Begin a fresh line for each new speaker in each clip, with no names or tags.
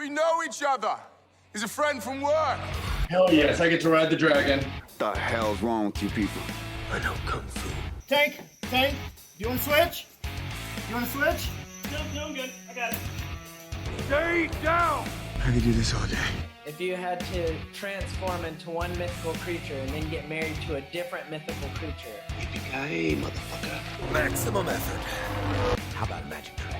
We know each other. He's a friend from work.
Hell yes, I get to ride the dragon.
The hell's wrong with you people?
I know Kung Fu.
Tank, you want to switch? No, I'm good. I got it.
Stay down.
I could do this all day.
If you had to transform into one mythical creature and then get married to a different mythical creature.
Yippee-ki-yay, motherfucker.
Maximum effort. How about a magic trick?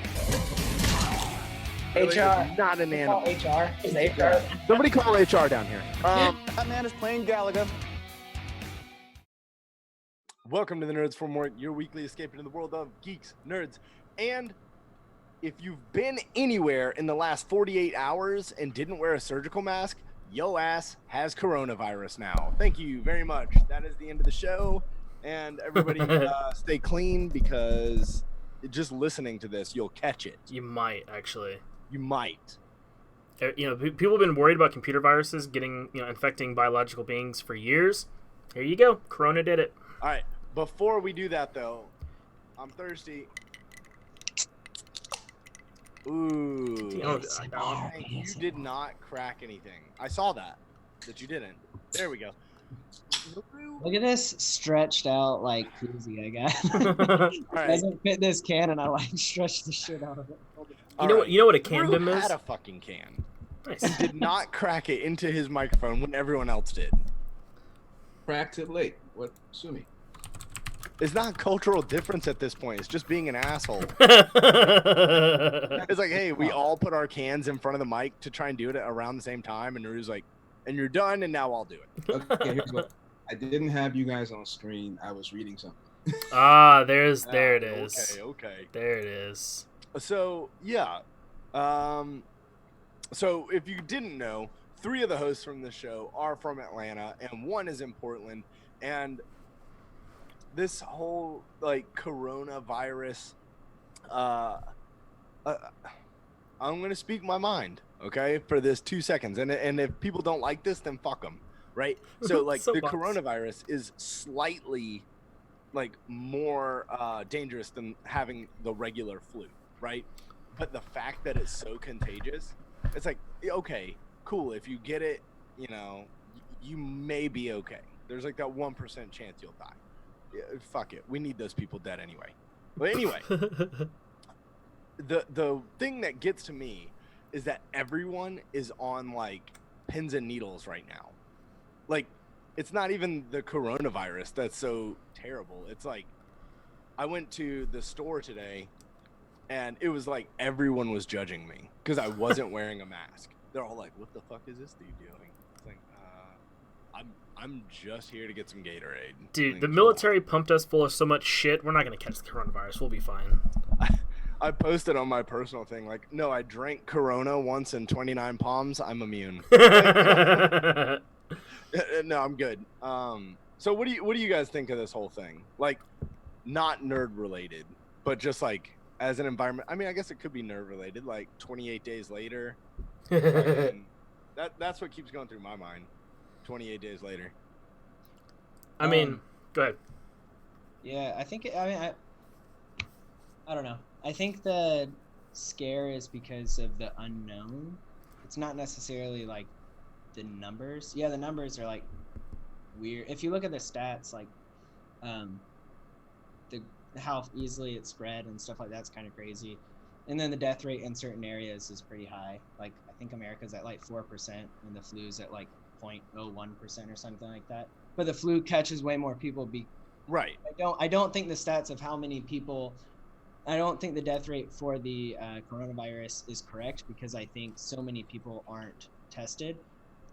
HR.
Not an animal.
HR. Is it HR?
Somebody call HR down here.
That man is playing Galaga.
Welcome to the Nerds from Work, your weekly escape into the world of geeks, nerds, and if you've been anywhere in the last 48 hours and didn't wear a surgical mask, yo ass has coronavirus now. Thank you very much. That is the end of the show, and everybody stay clean because just listening to this, you'll catch it.
You might, actually.
You might.
You know, people have been worried about computer viruses getting, infecting biological beings for years. Here you go. Corona did it.
All right. Before we do that, though, I'm thirsty. Ooh. You did not crack anything. I saw that you didn't. There we go.
Look at this stretched out like koozie I got.
Right.
Doesn't fit this can, and I like stretched the shit out of it.
You know what a can is?
Had a fucking can.
Nice.
And did not crack it into his microphone when everyone else did.
Cracked it late. What? Sue me.
It's not cultural difference at this point. It's just being an asshole.
It's
It's like, hey, we all put our cans in front of the mic to try and do it around the same time, and Naru's like, and you're done, and now I'll do it.
Okay, here's what. I didn't have you guys on screen. I was reading something.
there it is.
Okay.
There it is.
So, yeah. So, if you didn't know, 3 of the hosts from the show are from Atlanta, and 1 is in Portland. And this whole, coronavirus, I'm going to speak my mind, okay, for this 2 seconds. And if people don't like this, then fuck them, right? So, the coronavirus is slightly, more dangerous than having the regular flu, right? But the fact that it's so contagious, it's like, okay, cool. If you get it, you may be okay. There's that 1% chance you'll die. Yeah, fuck it. We need those people dead anyway. But anyway, the thing that gets to me is that everyone is on pins and needles right now. It's not even the coronavirus that's so terrible. It's I went to the store today and it was everyone was judging me because I wasn't wearing a mask. They're all like, what the fuck is this dude doing? It's I'm just here to get some Gatorade.
Dude, the military pumped us full of so much shit. We're not going to catch the coronavirus. We'll be fine.
I posted on my personal thing, no, I drank Corona once in 29 Palms. I'm immune. No, I'm good. So what do you guys think of this whole thing? Not nerd related, but just as an environment. I mean, I guess it could be nerd related. 28 days later. That's what keeps going through my mind. 28 days later.
I mean, go ahead.
Yeah, I think. I don't know. I think the scare is because of the unknown. It's not necessarily the numbers. Yeah, the numbers are weird. If you look at the stats, how easily it spread and stuff like that's kind of crazy. And then the death rate in certain areas is pretty high. I think America's at 4%, and the flu's at 0.01% or something like that. But the flu catches way more people.
Right.
I don't think the stats of how many people. I don't think the death rate for the coronavirus is correct because I think so many people aren't tested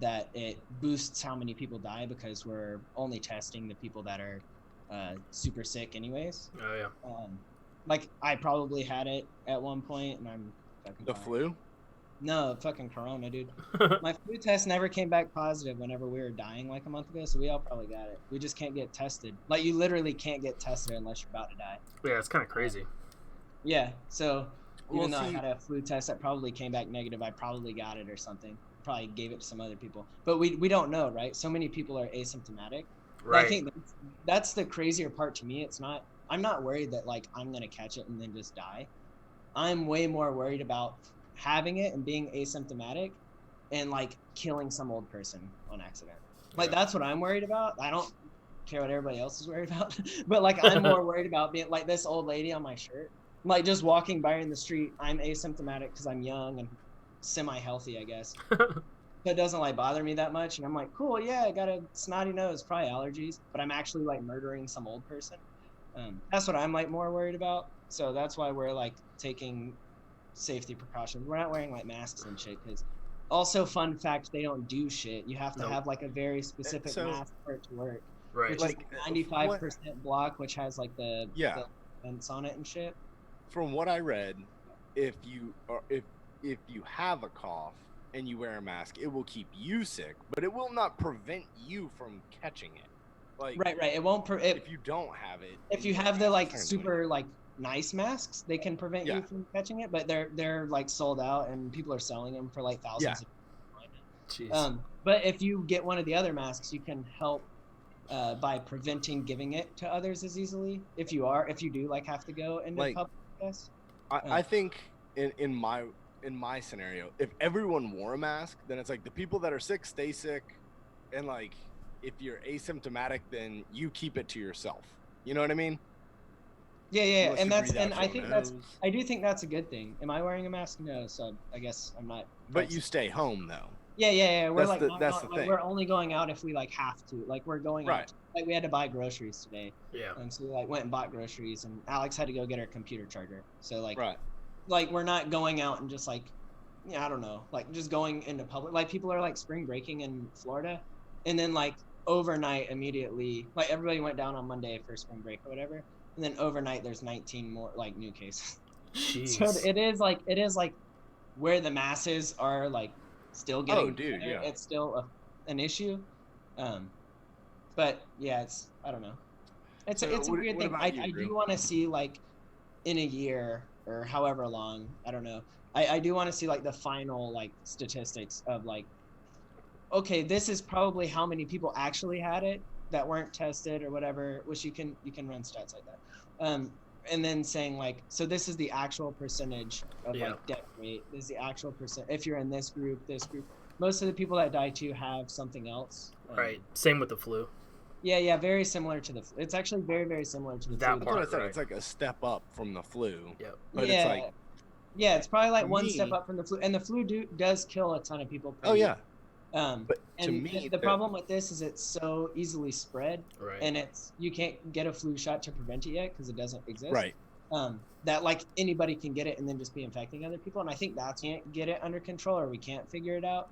that it boosts how many people die because we're only testing the people that are super sick anyways.
Oh, yeah.
I probably had it at one point, and I'm fucking
The
fine.
flu?
No, fucking corona, dude. My flu test never came back positive whenever we were dying a month ago, so we all probably got it. We just can't get tested. You literally can't get tested unless you're about to die.
Yeah, it's kind of crazy.
Yeah, so even though I had a flu test that probably came back negative, I probably got it or something. Probably gave it to some other people. But we don't know, right? So many people are asymptomatic.
Right.
I think that's the crazier part to me. I'm not worried that I'm going to catch it and then just die. I'm way more worried about having it and being asymptomatic and like killing some old person on accident. Like that's what I'm worried about. I don't care what everybody else is worried about, but like I'm more worried about being like this old lady on my shirt, like just walking by her in the street. I'm asymptomatic because I'm young and semi-healthy, I guess. So it doesn't like bother me that much, and I'm like, cool, yeah, I got a snotty nose, probably allergies, but I'm actually like murdering some old person. That's what I'm like more worried about. So that's why we're like taking safety precautions. We're not wearing like masks and shit because also fun fact, they don't do shit. You have to have like a very specific mask for it to work.
Right.
Which
Like,
is 95% block, which has like the vents on it and shit.
From what I read, if you have a cough and you wear a mask, it will keep you sick, but it will not prevent you from catching it. Like
right. It won't.
If you don't have it,
if you have the like super like nice masks, they can prevent you from catching it, but they're like sold out and people are selling them for like thousands.
Jeez.
But if you get one of the other masks, you can help by preventing giving it to others as easily. If you do like have to go into
like,
public, I guess.
I think in my scenario, if everyone wore a mask, then it's like the people that are sick stay sick, and like if you're asymptomatic, then you keep it to yourself. You know what I mean?
Yeah, and I do think that's a good thing. Am I wearing a mask? No, so I guess I'm not.
But you stay home though.
Yeah. We're
That's the thing.
We're only going out if we like have to. Like we're going out. Like we had to buy groceries today.
Yeah.
And so we like went and bought groceries, and Alex had to go get her computer charger. So like, like we're not going out and just like, I don't know, like just going into public. Like people are like spring breaking in Florida, and then like overnight immediately, like everybody went down on Monday for spring break or whatever, and then overnight there's 19 more like new cases.
Jeez.
So it is like where the masses are like still getting it's still an issue. But yeah, I don't know, it's a weird thing. I do want to see like in a year or however long, I don't know, I do want to see like the final like statistics of like, okay, this is probably how many people actually had it that weren't tested or whatever, which you can run stats like that. And then saying like, so this is the actual percentage of like death rate. This is the actual percent. If you're in this group. Most of the people that die too have something else.
Right. Same with the flu.
Yeah. Very similar to the flu. It's actually very, very similar to the flu.
Part, It's like a step up from the flu.
Yep.
But it's like.
Yeah, it's probably like one step up from the flu. And the flu does kill a ton of people.
Oh, yeah.
But to me, the problem with this is it's so easily spread, and you can't get a flu shot to prevent it yet because it doesn't exist.
Right.
That like anybody can get it and then just be infecting other people, and I think that can't get it under control, or we can't figure it out.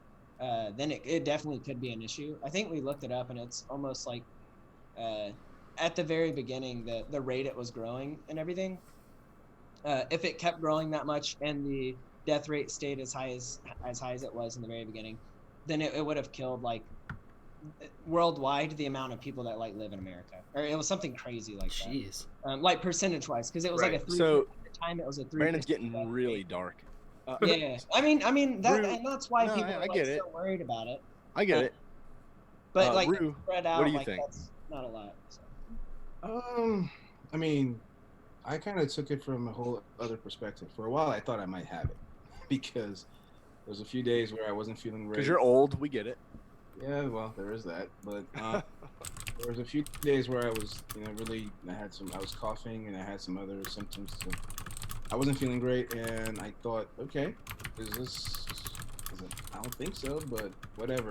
Then it definitely could be an issue. I think we looked it up, and it's almost like at the very beginning, the rate it was growing and everything. If it kept growing that much and the death rate stayed as high as it was in the very beginning, then it would have killed like worldwide the amount of people that like live in America, or it was something crazy like that.
Jeez.
Like percentage wise, because it was like a 3.
So
at the time it was a 3.
Brandon's getting really dark.
Yeah. I mean that, and that's why people are like so worried about it.
I get it.
But like
Rue,
spread out,
what do you
like
think?
that's not a lot. So.
I mean, I kind of took it from a whole other perspective. For a while, I thought I might have it because there was a few days where I wasn't feeling great.
Because you're old, we get it.
Yeah, well, there is that. But there was a few days where I was, I was coughing and I had some other symptoms. So I wasn't feeling great, and I thought, okay, I don't think so, but whatever,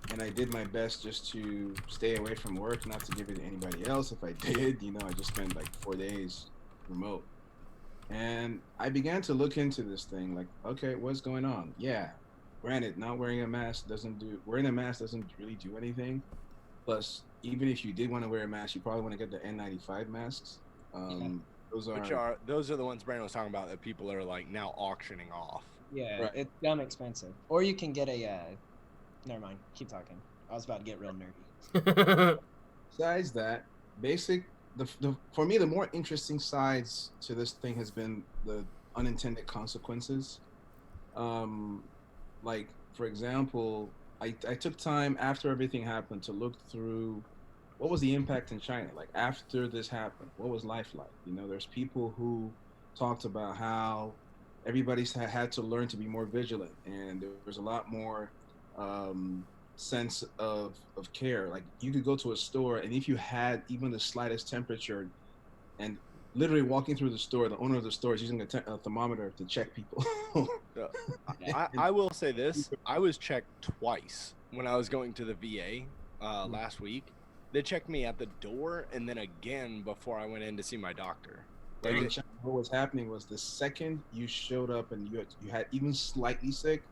And I did my best just to stay away from work, not to give it to anybody else. If I did, I just spent like 4 days remote. And I began to look into this thing, like, okay, what's going on? Yeah, granted, not wearing a mask doesn't really do anything. Plus, even if you did want to wear a mask, you probably want to get the N95 masks. Those are the ones Brandon was talking about that people are like now auctioning off.
Yeah, right. It's dumb expensive. Or you can get a. Never mind. Keep talking. I was about to get real nerdy.
Besides that, for me, the more interesting sides to this thing has been the unintended consequences. Like, for example, I took time after everything happened to look through what was the impact in China. Like, after this happened, what was life like? There's people who talked about how everybody's had to learn to be more vigilant, and there was a lot more sense of care. Like you could go to a store, and if you had even the slightest temperature, and literally walking through the store, the owner of the store is using a thermometer to check people.
I will say this: I was checked twice when I was going to the VA last week. They checked me at the door and then again before I went in to see my doctor.
Like, what was happening was the second you showed up and you had even slightly sick,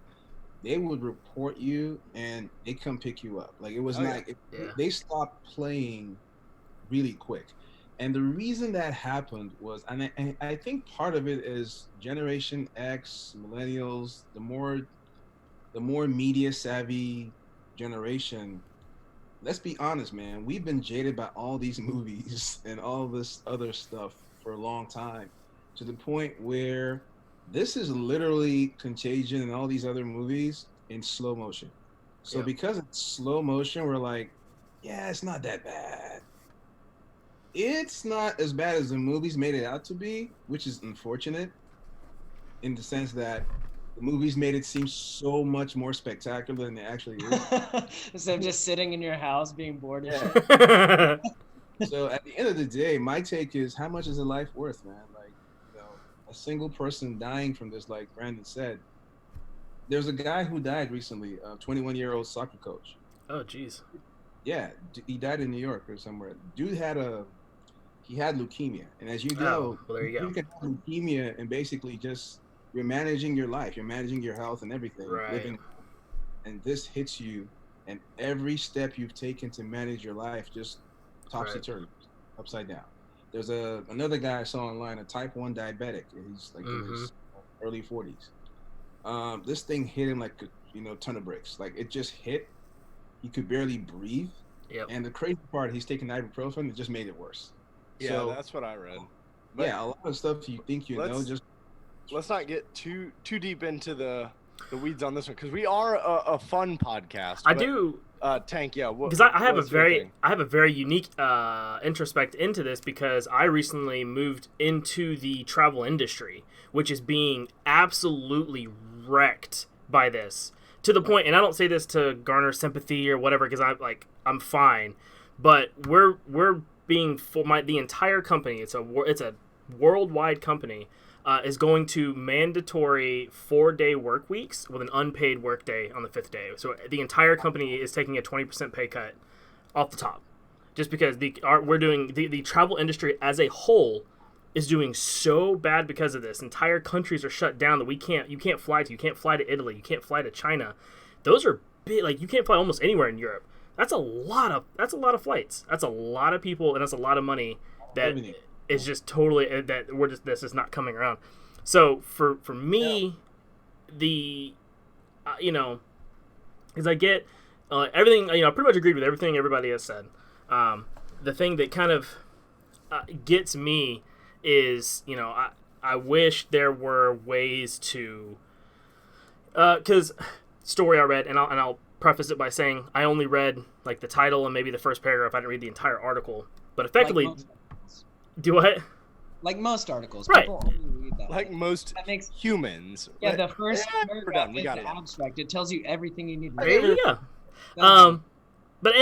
they would report you and they come pick you up. Like it was they stopped playing really quick. And the reason that happened was, and I think part of it is Generation X, millennials, the more media savvy generation. Let's be honest, man. We've been jaded by all these movies and all this other stuff for a long time, to the point where this is literally Contagion and all these other movies in slow motion. So because it's slow motion, we're like, yeah, it's not that bad. It's not as bad as the movies made it out to be, which is unfortunate in the sense that the movies made it seem so much more spectacular than it actually is.
Instead of just sitting in your house being bored.
Yeah. So at the end of the day, my take is, how much is a life worth, man? Like, you know, a single person dying from this, like Brandon said. There's a guy who died recently, a 21-year-old soccer coach.
Oh, jeez.
Yeah, he died in New York or somewhere. Dude had leukemia, and as you know,
well, there you go.
can have leukemia and basically just you're managing your life, you're managing your health and everything,
right?
And this hits you, and every step you've taken to manage your life just topsy-turvy, upside down. There's another guy I saw online, a type 1 diabetic. He's like in his early 40s. This thing hit him like a ton of bricks. Like it just hit. He could barely breathe.
Yep.
And the crazy part, he's taking ibuprofen. It just made it worse.
Yeah,
so,
that's what I read. But
yeah, a lot of stuff you think
let's not get too deep into the weeds on this one, because we are a fun podcast.
I do.
Tank, yeah.
Because I have a very unique introspect into this, because I recently moved into the travel industry, which is being absolutely wrecked by this, to the point, and I don't say this to garner sympathy or whatever, because I'm fine, but we're being the entire company. It's a worldwide company. Is going to mandatory 4-day work weeks with an unpaid work day on the 5th day. So the entire company is taking a 20% pay cut off the top, just because the travel industry as a whole is doing so bad because of this. Entire countries are shut down that you can't fly to Italy, you can't fly to China. Those are big. Like, you can't fly almost anywhere in Europe. That's a lot of flights. That's a lot of people, and that's a lot of money that is just totally this is not coming around. So for me, because I get everything. I pretty much agreed with everything everybody has said. The thing that kind of gets me is, I wish there were ways to, because story I read, and I'll preface it by saying I only read like the title and maybe the first paragraph. I didn't read the entire article, but effectively. Do what?
Like most articles,
right?
People only read that.
Like most humans.
Yeah, the first paragraph is the abstract. It tells you everything you need to know.
There you go. But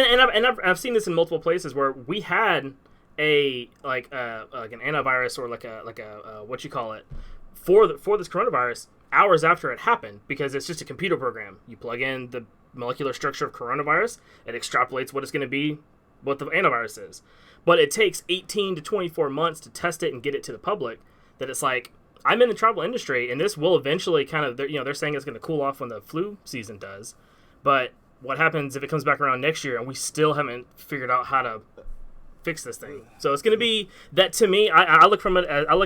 I've seen this in multiple places where we had like an antivirus or like a what you call it for this coronavirus hours after it happened, because it's just a computer program. You plug in the molecular structure of coronavirus, it extrapolates what it's going to be, what the antivirus is. But it takes 18 to 24 months to test it and get it to the public. That it's like, I'm in the travel industry, and this will eventually kind of, they're saying it's going to cool off when the flu season does. But what happens if it comes back around next year and we still haven't figured out how to fix this thing? So it's going to be that, to me. I look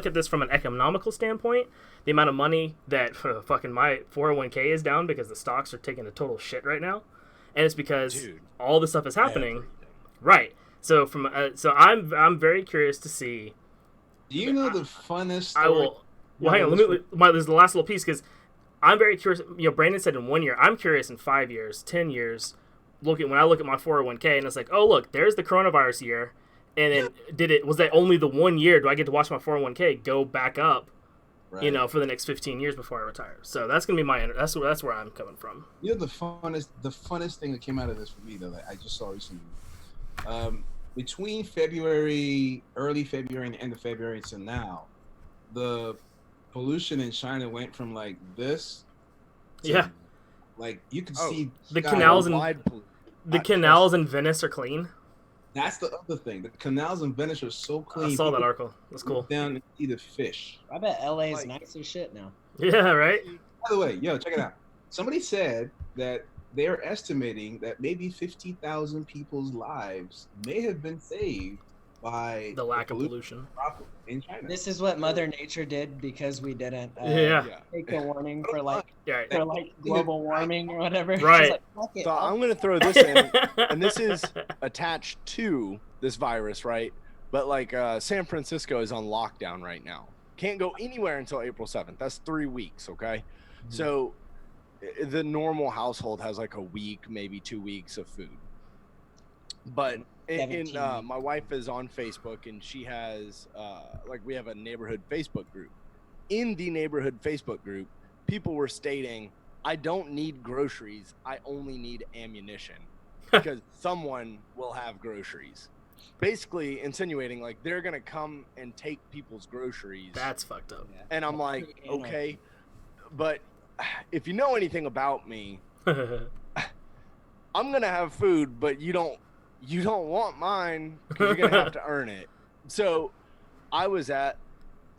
at this from an economical standpoint. The amount of money that fucking my 401k is down because the stocks are taking a total shit right now, and it's because all this stuff is happening, right? So I'm very curious to see.
Do you know the funnest story?
I will. Well, hang on. There's the last little piece, because I'm very curious. Brandon said in 1 year. I'm curious in 5 years, 10 years. When I look at my 401k, and it's like, oh look, there's the coronavirus year, and then was that only the 1 year? Do I get to watch my 401k go back up you know, for the next 15 years before I retire. So that's gonna be that's where I'm coming from.
You know, the funnest thing that came out of this for me though, that I just saw recently, between early February and the end of February to now, the pollution in China went from like this to, like you could see
the canals in Venice are clean.
That's the other thing. The canals in Venice are so clean.
I saw that article. That's cool.
Down and see the fish.
I bet LA is nice as shit now.
Yeah, right.
By the way, yo, check it out. Somebody said that they're estimating that maybe 50,000 people's lives may have been saved by
the lack of pollution
in China.
This is what Mother Nature did because we didn't take a warning for global warming or whatever.
Right.
Like,
so I'm going to throw this in, and this is attached to this virus, right? But like San Francisco is on lockdown right now. Can't go anywhere until April 7th. That's 3 weeks, okay? Mm-hmm. So the normal household has like a week, maybe 2 weeks of food. But my wife is on Facebook, and she has we have a neighborhood Facebook group. In the neighborhood Facebook group, people were stating, I don't need groceries, I only need ammunition, because someone will have groceries. Basically insinuating like they're gonna come and take people's groceries.
That's fucked up.
And I'm like, okay, but if you know anything about me, I'm gonna have food, but you don't want mine because you're gonna have to earn it. So I was at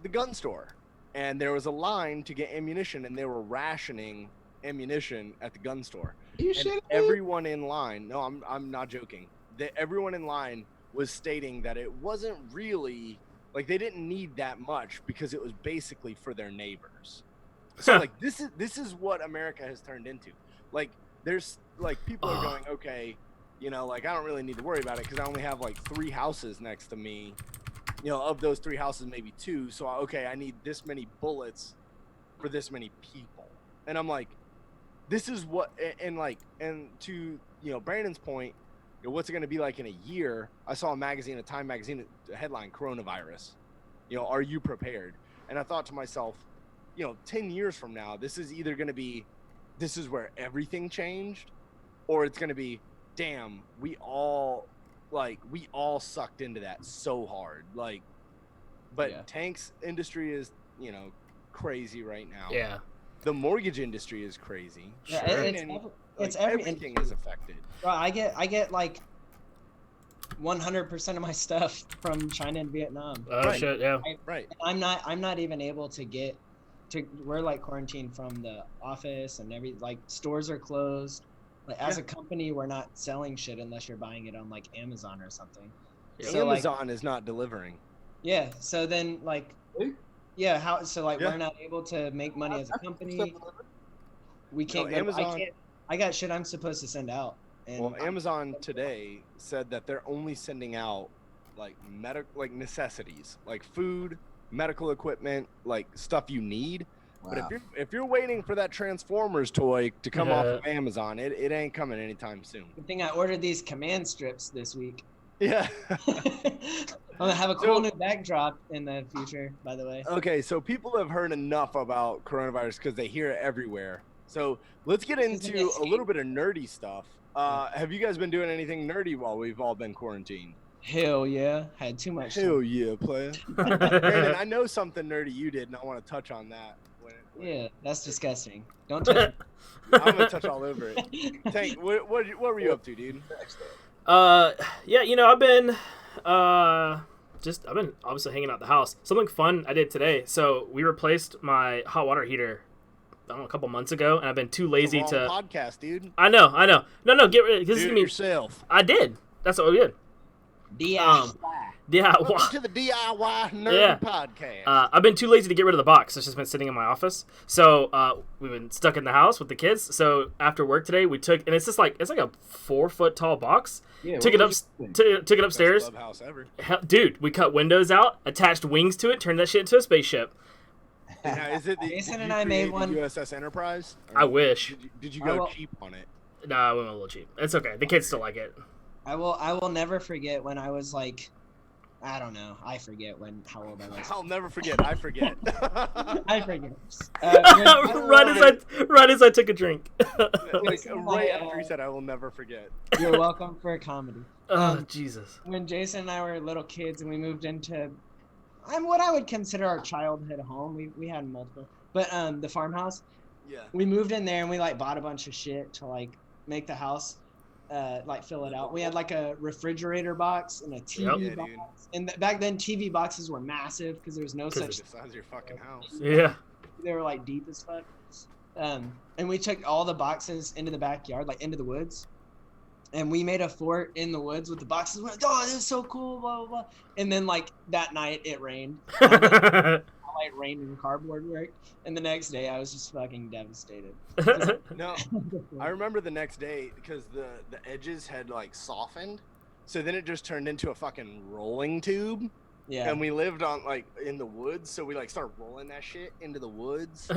the gun store, and there was a line to get ammunition, and they were rationing ammunition at the gun store. Everyone in line, no, I'm not joking, everyone in line was stating that it wasn't really, like, they didn't need that much because it was basically for their neighbors. So like this is what America has turned into. Like there's like people are going, okay, you know, like I don't really need to worry about it because I only have like 3 houses next to me. You know, of those 3 houses, maybe 2. So okay, I need this many bullets for this many people. And I'm like, this is what, and to, you know, Brandon's point, you know, what's it going to be like in a year? I saw a Time magazine, a headline, coronavirus. You know, are you prepared? And I thought to myself, you know, 10 years from now, this is either going to be, this is where everything changed, or it's going to be, damn, we all sucked into that so hard. Like, but tanks industry is, you know, crazy right now.
Yeah.
The mortgage industry is crazy.
Yeah,
everything is affected.
Bro, I get like 100% of my stuff from China and Vietnam.
Oh shit, yeah.
I'm not even able to get to. We're like quarantined from the office and like stores are closed. Like as a company, we're not selling shit unless you're buying it on like Amazon or something.
Yeah, so, Amazon is not delivering.
Yeah. So then like. Yeah, how so like we're not able to make money as a company. We can't Amazon, I got shit I'm supposed to send out. And
Amazon today said that they're only sending out like necessities, like food, medical equipment, like stuff you need. Wow. But if you're waiting for that Transformers toy to come off of Amazon, it ain't coming anytime soon.
Good thing I ordered these command strips this week.
Yeah.
I'm gonna have a cool new backdrop in the future, by the way.
Okay, so people have heard enough about coronavirus because they hear it everywhere. So let's get into a little bit of nerdy stuff. Have you guys been doing anything nerdy while we've all been quarantined?
Hell yeah, had too much.
Hell yeah, player. Brandon, I know something nerdy you did, and I want to touch on that.
Yeah, that's disgusting. Don't touch it.
I'm gonna touch all over it. Tank, what were you up to, dude?
Yeah, you know, I've been obviously hanging out the house. Something fun I did today. So we replaced my hot water heater, I don't know, a couple months ago, and I've been too lazy to
podcast, dude.
I know. No, get rid of this.
Do it yourself.
I did. That's what we did.
DIY.
Welcome to the DIY Nerd Podcast.
I've been too lazy to get rid of the box. It's just been sitting in my office. So we've been stuck in the house with the kids. So after work today, we took, and it's just like, it's like a 4-foot tall box. Yeah, took it upstairs.
Best clubhouse ever.
Dude, we cut windows out, attached wings to it, turned that shit into a spaceship.
Now, is it
Jason and I made one.
USS Enterprise?
I wish.
Did you go cheap on it?
No, I went a little cheap. It's okay. The kids still like it.
I will never forget when I was like I don't know. I forget how old I was.
I'll never forget. I forget.
I forget.
Right as I took a drink.
Like right after he said, "I will never forget."
You're welcome for comedy.
Oh Jesus!
When Jason and I were little kids and we moved into, what I would consider our childhood home. We had multiple, but the farmhouse.
Yeah.
We moved in there and we like bought a bunch of shit to like make the house, like fill it out. We had like a refrigerator box and a TV box.
Dude.
And back then TV boxes were massive because there was no such.
The size of your fucking house.
Yeah.
They were like deep as fuck. And we took all the boxes into the backyard, like into the woods. And we made a fort in the woods with the boxes. We're like, oh, this is so cool, blah, blah, blah. And then, like, that night, it rained. Like, rain and cardboard worked. And the next day, I was just fucking devastated.
No, I remember the next day because the edges had, like, softened. So then it just turned into a fucking rolling tube.
Yeah.
And we lived on, like, in the woods, so we, like, started rolling that shit into the woods.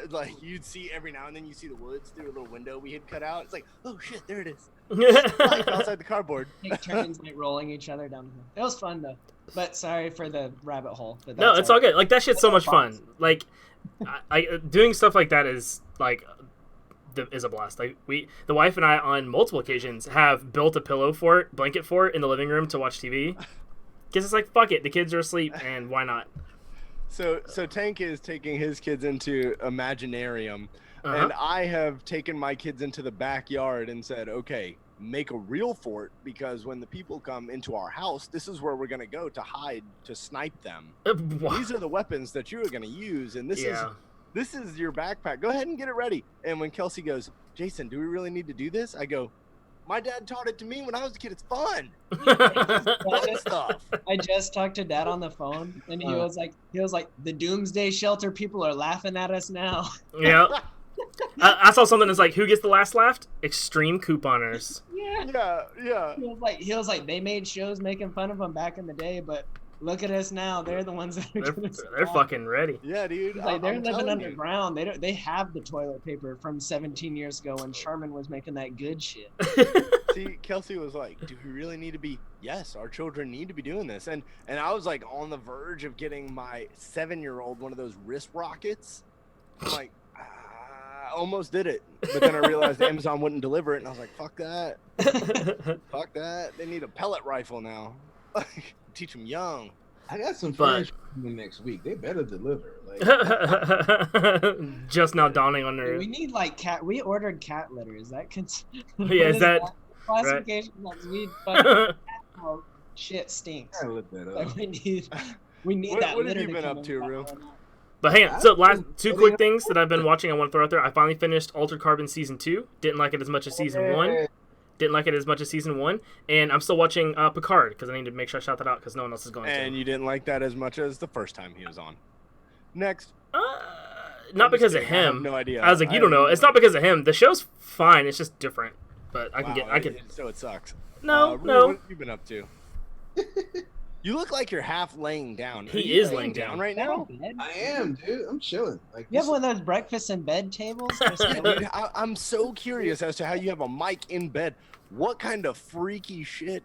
Like, you'd see every now and then, you see the woods through a little window we had cut out. It's like, oh, shit, there it is. Life outside the cardboard.
Take turns, like, rolling each other down the hill. It was fun, though. But sorry for the rabbit hole. But
No, it's all good. Like, that shit's so much fun. Like, I doing stuff like that is, like... is a blast. Like the wife and I on multiple occasions have built a blanket fort in the living room to watch TV. Because it's like, fuck it, the kids are asleep, and why not?
So Tank is taking his kids into Imaginarium, and I have taken my kids into the backyard and said, okay, make a real fort, because when the people come into our house, this is where we're going to go to hide, to snipe them. These are the weapons that you are going to use, and this is your backpack. Go ahead and get it ready. And when Kelsey goes, Jason, do we really need to do this? I go, my dad taught it to me when I was a kid. It's fun.
I just talked to Dad on the phone, and he was like, the Doomsday Shelter people are laughing at us now.
Yeah. I saw something that's like, who gets the last laugh? Extreme couponers.
Yeah.
He was like, they made shows making fun of them back in the day, but look at us now. They're the ones that
they're fucking ready.
Yeah, dude.
Like, they're living underground. They have the toilet paper from 17 years ago when Sharman was making that good shit.
See, Kelsey was like, do we really need to be? Yes, our children need to be doing this. And I was like on the verge of getting my 7-year-old one of those wrist rockets. I'm like, I almost did it. But then I realized Amazon wouldn't deliver it. And I was like, fuck that. Fuck that. They need a pellet rifle now. Teach them young.
I got some friends coming next week. They better deliver. Like,
just now dawning on their.
We need like cat. We ordered cat litter. Is that
yeah, is that
classification? Right? Oh, shit stinks.
I look that up.
Like, we need that
what
litter.
have you been up to, Rue?
But hang on, so last two quick things that I've been watching I want to throw out there. I finally finished Altered Carbon Season 2. Didn't like it as much as Season 1. Didn't like it as much as Season 1. And I'm still watching Picard, because I need to make sure I shout that out, because no one else is going to.
And you didn't like that as much as the first time he was on. Next.
Not because of him.
I have no idea.
I was like, you don't know. It's not because of him. The show's fine. It's just different. But I can.
So it sucks.
No.
What have you been up to? You look like you're half laying down.
He is laying down
right now.
I am, dude. I'm chilling. Like,
you have one of those breakfast in bed tables?
Dude, I'm so curious as to how you have a mic in bed. What kind of freaky shit?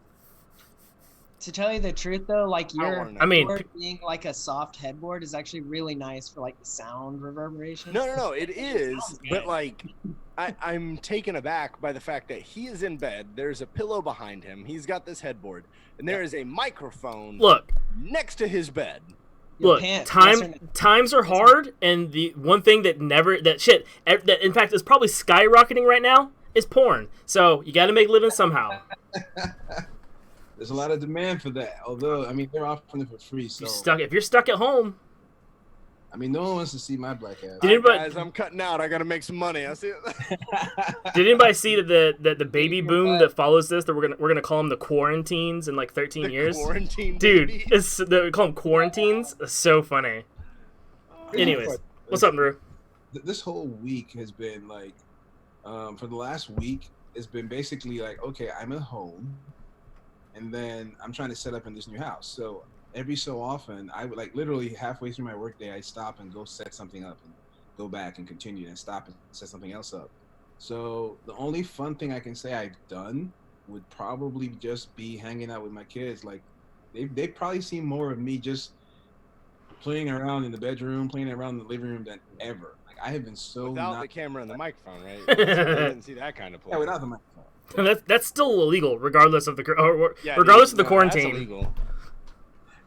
To tell you the truth, though, like your
board
being like a soft headboard is actually really nice for like the sound reverberation.
No, it is. But like, I'm taken aback by the fact that he is in bed. There's a pillow behind him. He's got this headboard, and there is a microphone. Next to his bed.
Look, times are hard, and the one thing that in fact is probably skyrocketing right now is porn. So you got to make a living somehow.
There's a lot of demand for that. Although, I mean, they're offering it for free. So
if you're stuck at home,
I mean, no one wants to see my black ass.
Guys, I'm cutting out. I got to make some money. I see it.
Did anybody see that the baby boom that follows this? That we're gonna call them the quarantines in like 13 years.
Quarantine,
dude.
Baby.
We call them quarantines. It's so funny. Anyways, what's up, Drew?
This whole week has been like, for the last week, it's been basically like, okay, I'm at home. And then I'm trying to set up in this new house. So every so often, I would like literally halfway through my workday, I stop and go set something up and go back and continue and stop and set something else up. So the only fun thing I can say I've done would probably just be hanging out with my kids. Like they've probably seen more of me just playing around in the bedroom, playing around in the living room than ever. Like I have been so
without the camera and the microphone, right? They didn't see that kind of play.
Yeah, without the microphone.
That's still illegal, regardless of the
Yeah,
regardless of the
no,
quarantine.
That's illegal.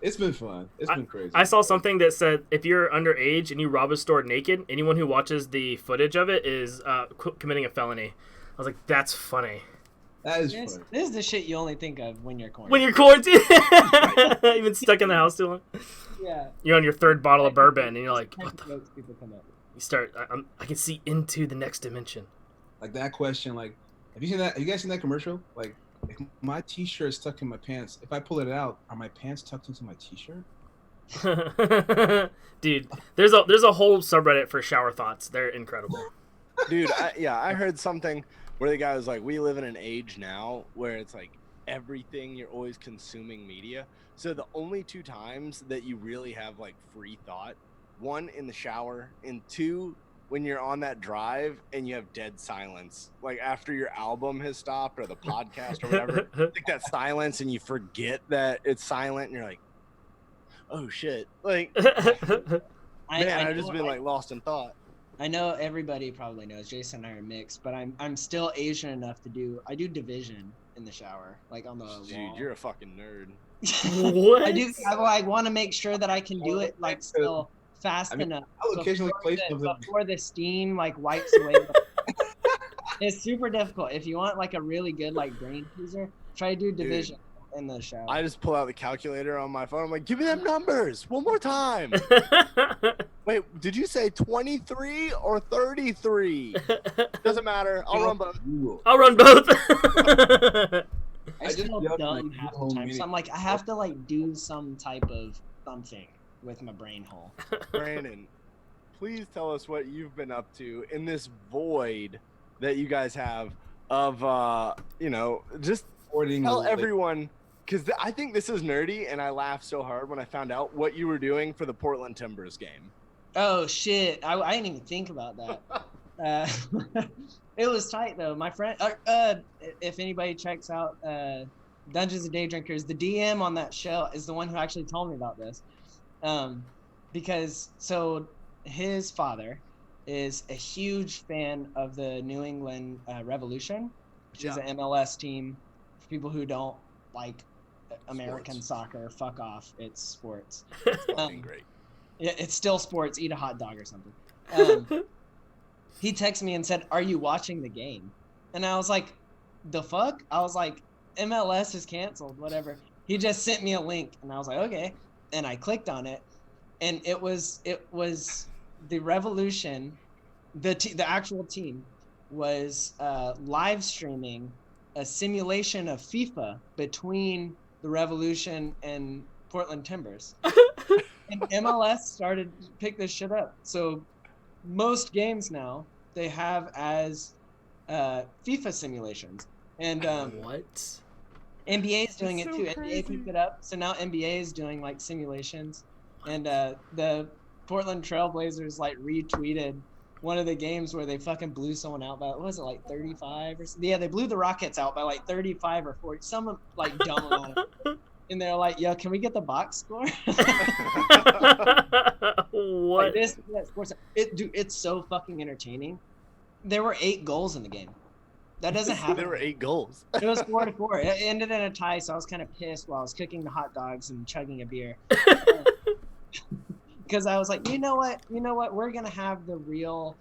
It's been fun. It's been crazy.
I saw something that said if you're underage and you rob a store naked, anyone who watches the footage of it is committing a felony. I was like, that's funny.
That is funny.
This is the shit you only think of when you're quarantined.
When you're quarantined, you've been stuck in the house too long.
Yeah.
You're on your third bottle of bourbon, and you're like, what the?
People come up.
You start. I can see into the next dimension.
Like that question. Like, have you seen that? Have you guys seen that commercial? Like, if my T-shirt is stuck in my pants, if I pull it out, are my pants tucked into my T-shirt?
Dude, there's a whole subreddit for shower thoughts. They're incredible.
Dude, I heard something where the guy was like, we live in an age now where it's like everything, you're always consuming media. So the only 2 times that you really have like free thought, 1 in the shower, and 2 when you're on that drive and you have dead silence, like after your album has stopped or the podcast or whatever, like that silence and you forget that it's silent and you're like, oh shit. Like, I've just been like lost in thought.
I know everybody probably knows Jason and I are mixed, but I'm still Asian enough to I do division in the shower, like on the
Dude,
wall.
you're a fucking nerd.
What?
I want to make sure that I can do it like still fast enough.
I'll occasionally play something
before the steam like wipes away. It's super difficult. If you want like a really good like brain teaser, try to do division in the shower.
I just pull out the calculator on my phone. I'm like, give me them numbers one more time. Wait, did you say 23 or 33? Doesn't matter. I'll run both.
I'll run both.
I still dumb half the time. So I'm like, I have to like do some type of something with my brain hole.
Brandon, please tell us what you've been up to in this void that you guys have of, just tell everyone, because I think this is nerdy, and I laughed so hard when I found out what you were doing for the Portland Timbers game.
Oh, shit. I didn't even think about that. It was tight, though. My friend, if anybody checks out Dungeons and Day Drinkers, the DM on that show is the one who actually told me about this. Because his father is a huge fan of the New England Revolution, which is an MLS team. For people who don't like American soccer, fuck off. It's sports.
It's fucking great.
Yeah, it's still sports. Eat a hot dog or something. He texted me and said, "Are you watching the game?" And I was like, "The fuck?" I was like, "MLS is canceled. Whatever." He just sent me a link, and I was like, "Okay." And I clicked on it, and it was the Revolution. The actual team was live streaming a simulation of FIFA between the Revolution and Portland Timbers. And MLS started to pick this shit up. So most games now they have as FIFA simulations. And
what?
NBA is doing it too.
Crazy.
NBA picked it up. So now NBA is doing like simulations. And the Portland Trailblazers like retweeted one of the games where they fucking blew someone out by, what was it, like 35 or something? Yeah, they blew the Rockets out by like 35 or 40. Some like dumb amount. And they're like, "Yo, can we get the box score?"
What?
Like sports. It's so fucking entertaining. There were 8 goals in the game. That doesn't happen.
There were 8 goals.
It was 4-4. It ended in a tie, so I was kind of pissed while I was cooking the hot dogs and chugging a beer. Because I was like, you know what? We're going to have the real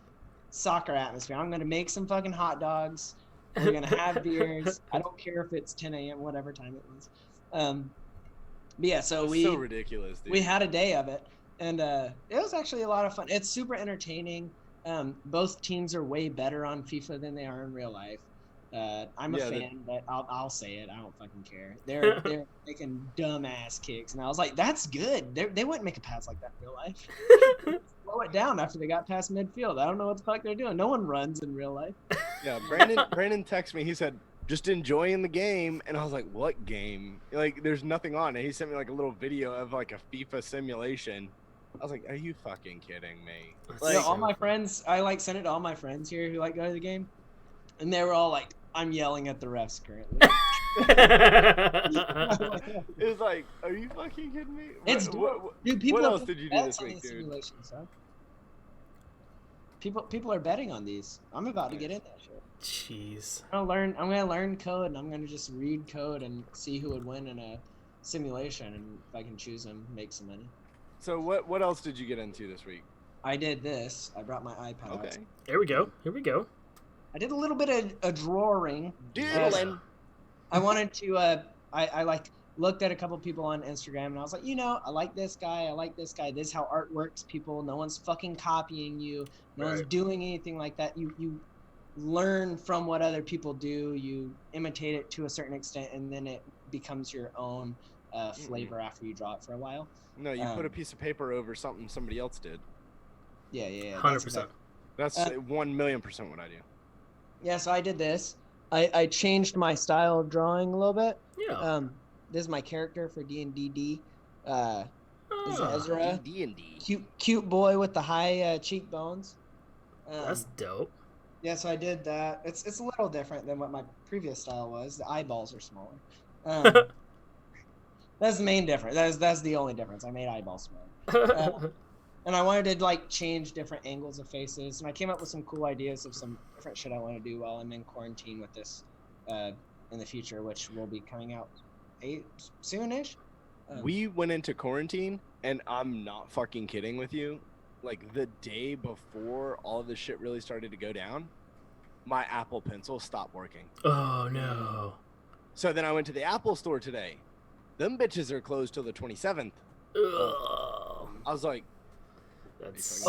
soccer atmosphere. I'm going to make some fucking hot dogs. We're going to have beers. I don't care if it's 10 a.m., whatever time it was. But yeah, so
ridiculous, dude.
We had a day of it, and it was actually a lot of fun. It's super entertaining. Both teams are way better on FIFA than they are in real life. I'm a fan, but I'll say it. I don't fucking care. They're making dumbass kicks, and I was like, that's good. They wouldn't make a pass like that in real life. Slow it down after they got past midfield. I don't know what the fuck they're doing. No one runs in real life.
Yeah, Brandon texted me. He said, just enjoying the game, and I was like, what game? Like, there's nothing on it. He sent me like a little video of like a FIFA simulation. I was like, are you fucking kidding me?
Like, all my friends, I like sent it to all my friends here who like go to the game, and they were all like, I'm yelling at the refs currently.
It was like, are you fucking kidding me?
It's dude. People
what
have
else
put
did you do
bets
this
on
week,
these
dude?
simulations, huh? People are betting on these. I'm about to get in that shit.
Jeez.
I'm gonna learn code, and I'm gonna just read code and see who would win in a simulation, and if I can choose them, make some money.
So what else did you get into this week?
I did this. I brought my iPad out.
Okay.
Here we go. Here we go.
I did a little bit of a drawing.
Doodling.
I wanted to. I like looked at a couple people on Instagram, and I was like, I like this guy. I like this guy. This is how art works, people. No one's fucking copying you. No one's doing anything like that. You learn from what other people do. You imitate it to a certain extent, and then it becomes your own flavor after you draw it for a while.
No, you put a piece of paper over something somebody else did.
Yeah.
100%.
That's 1,000,000% what I do.
Yeah, so I did this. I changed my style of drawing a little bit.
Yeah.
This is my character for D&D. This is Ezra.
D&D.
Cute boy with the high cheekbones.
That's dope.
Yeah, so I did that. It's a little different than what my previous style was. The eyeballs are smaller. That's the main difference. That's the only difference. I made eyeballs smaller. And I wanted to like change different angles of faces, and I came up with some cool ideas of some different shit I want to do while I'm in quarantine with this in the future, which will be coming out soonish.
We went into quarantine, and I'm not fucking kidding with you. Like the day before all of this shit really started to go down, my Apple Pencil stopped working.
Oh no.
So then I went to the Apple store today. Them bitches are closed till the 27th.
Ugh.
I was like,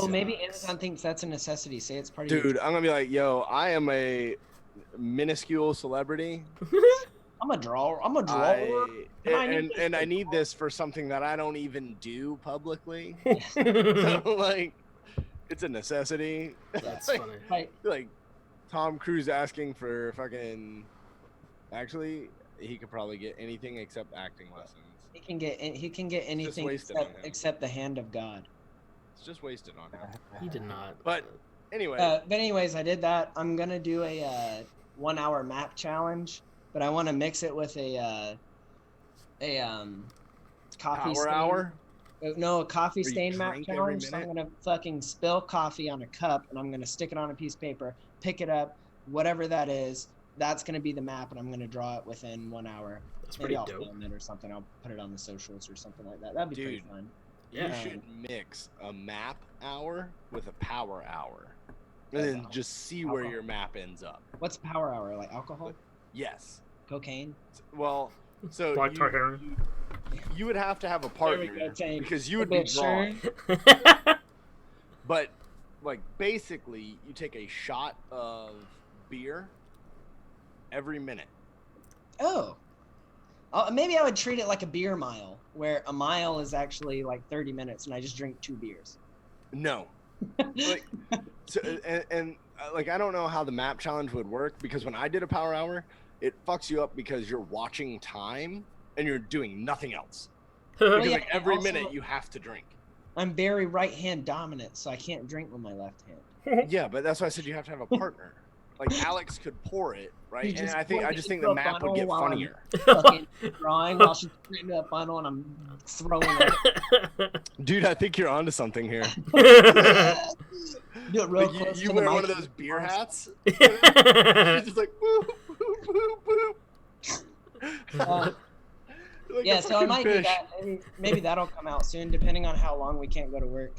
maybe Amazon thinks that's a necessity. Say it's part of
dude, I'm gonna be like, yo, I am a minuscule celebrity.
I'm a drawer.
And I need this for something that I don't even do publicly. So like, it's a necessity.
That's funny.
Like Tom Cruise asking for fucking. Actually, he could probably get anything except acting lessons.
He can get anything except the hand of God.
It's just wasted on him.
He did not.
But anyway.
Anyways, I did that. I'm gonna do a 1 hour map challenge, but I want to mix it with a coffee
Power hour.
No, a coffee stain map
drink every
challenge. So I'm
minute?
gonna fucking spill coffee on a cup, and I'm gonna stick it on a piece of paper, pick it up, whatever that is. That's gonna be the map, and I'm gonna draw it within 1 hour.
That's
Maybe
pretty
I'll
dope.
film it or something. I'll put it on the socials or something like that. That'd be pretty fun.
Yeah.
You should mix a map hour with a power hour, and then just see where your map ends up.
What's power hour? Like alcohol?
Yes.
Cocaine?
Well, so
Black tar heroin.
you would have to have a partner because you would be drawing. But like basically, you take a shot of beer every minute.
Oh. Maybe I would treat it like a beer mile, where a mile is actually like 30 minutes, and I just drink 2 beers.
No. Like, so, and like I don't know how the map challenge would work, because when I did a power hour, it fucks you up because you're watching time and you're doing nothing else. Because like every minute you have to drink.
I'm very right hand dominant, so I can't drink with my left hand.
Yeah, but that's why I said you have to have a partner. Like Alex could pour it, right? And I just think the
into a
map would get
funnel while I'm
funnier.
Fucking drawing while she's putting it into a funnel, and I'm throwing it.
Dude, I think you're onto something here.
Do it real
Like,
close
you
to
wear
the
one of
mic.
those beer hats. You're just like boop, boop, boop. Like
Yeah,
a
so I
fucking
might
fish.
do that. Maybe that'll come out soon, depending on how long we can't go to work.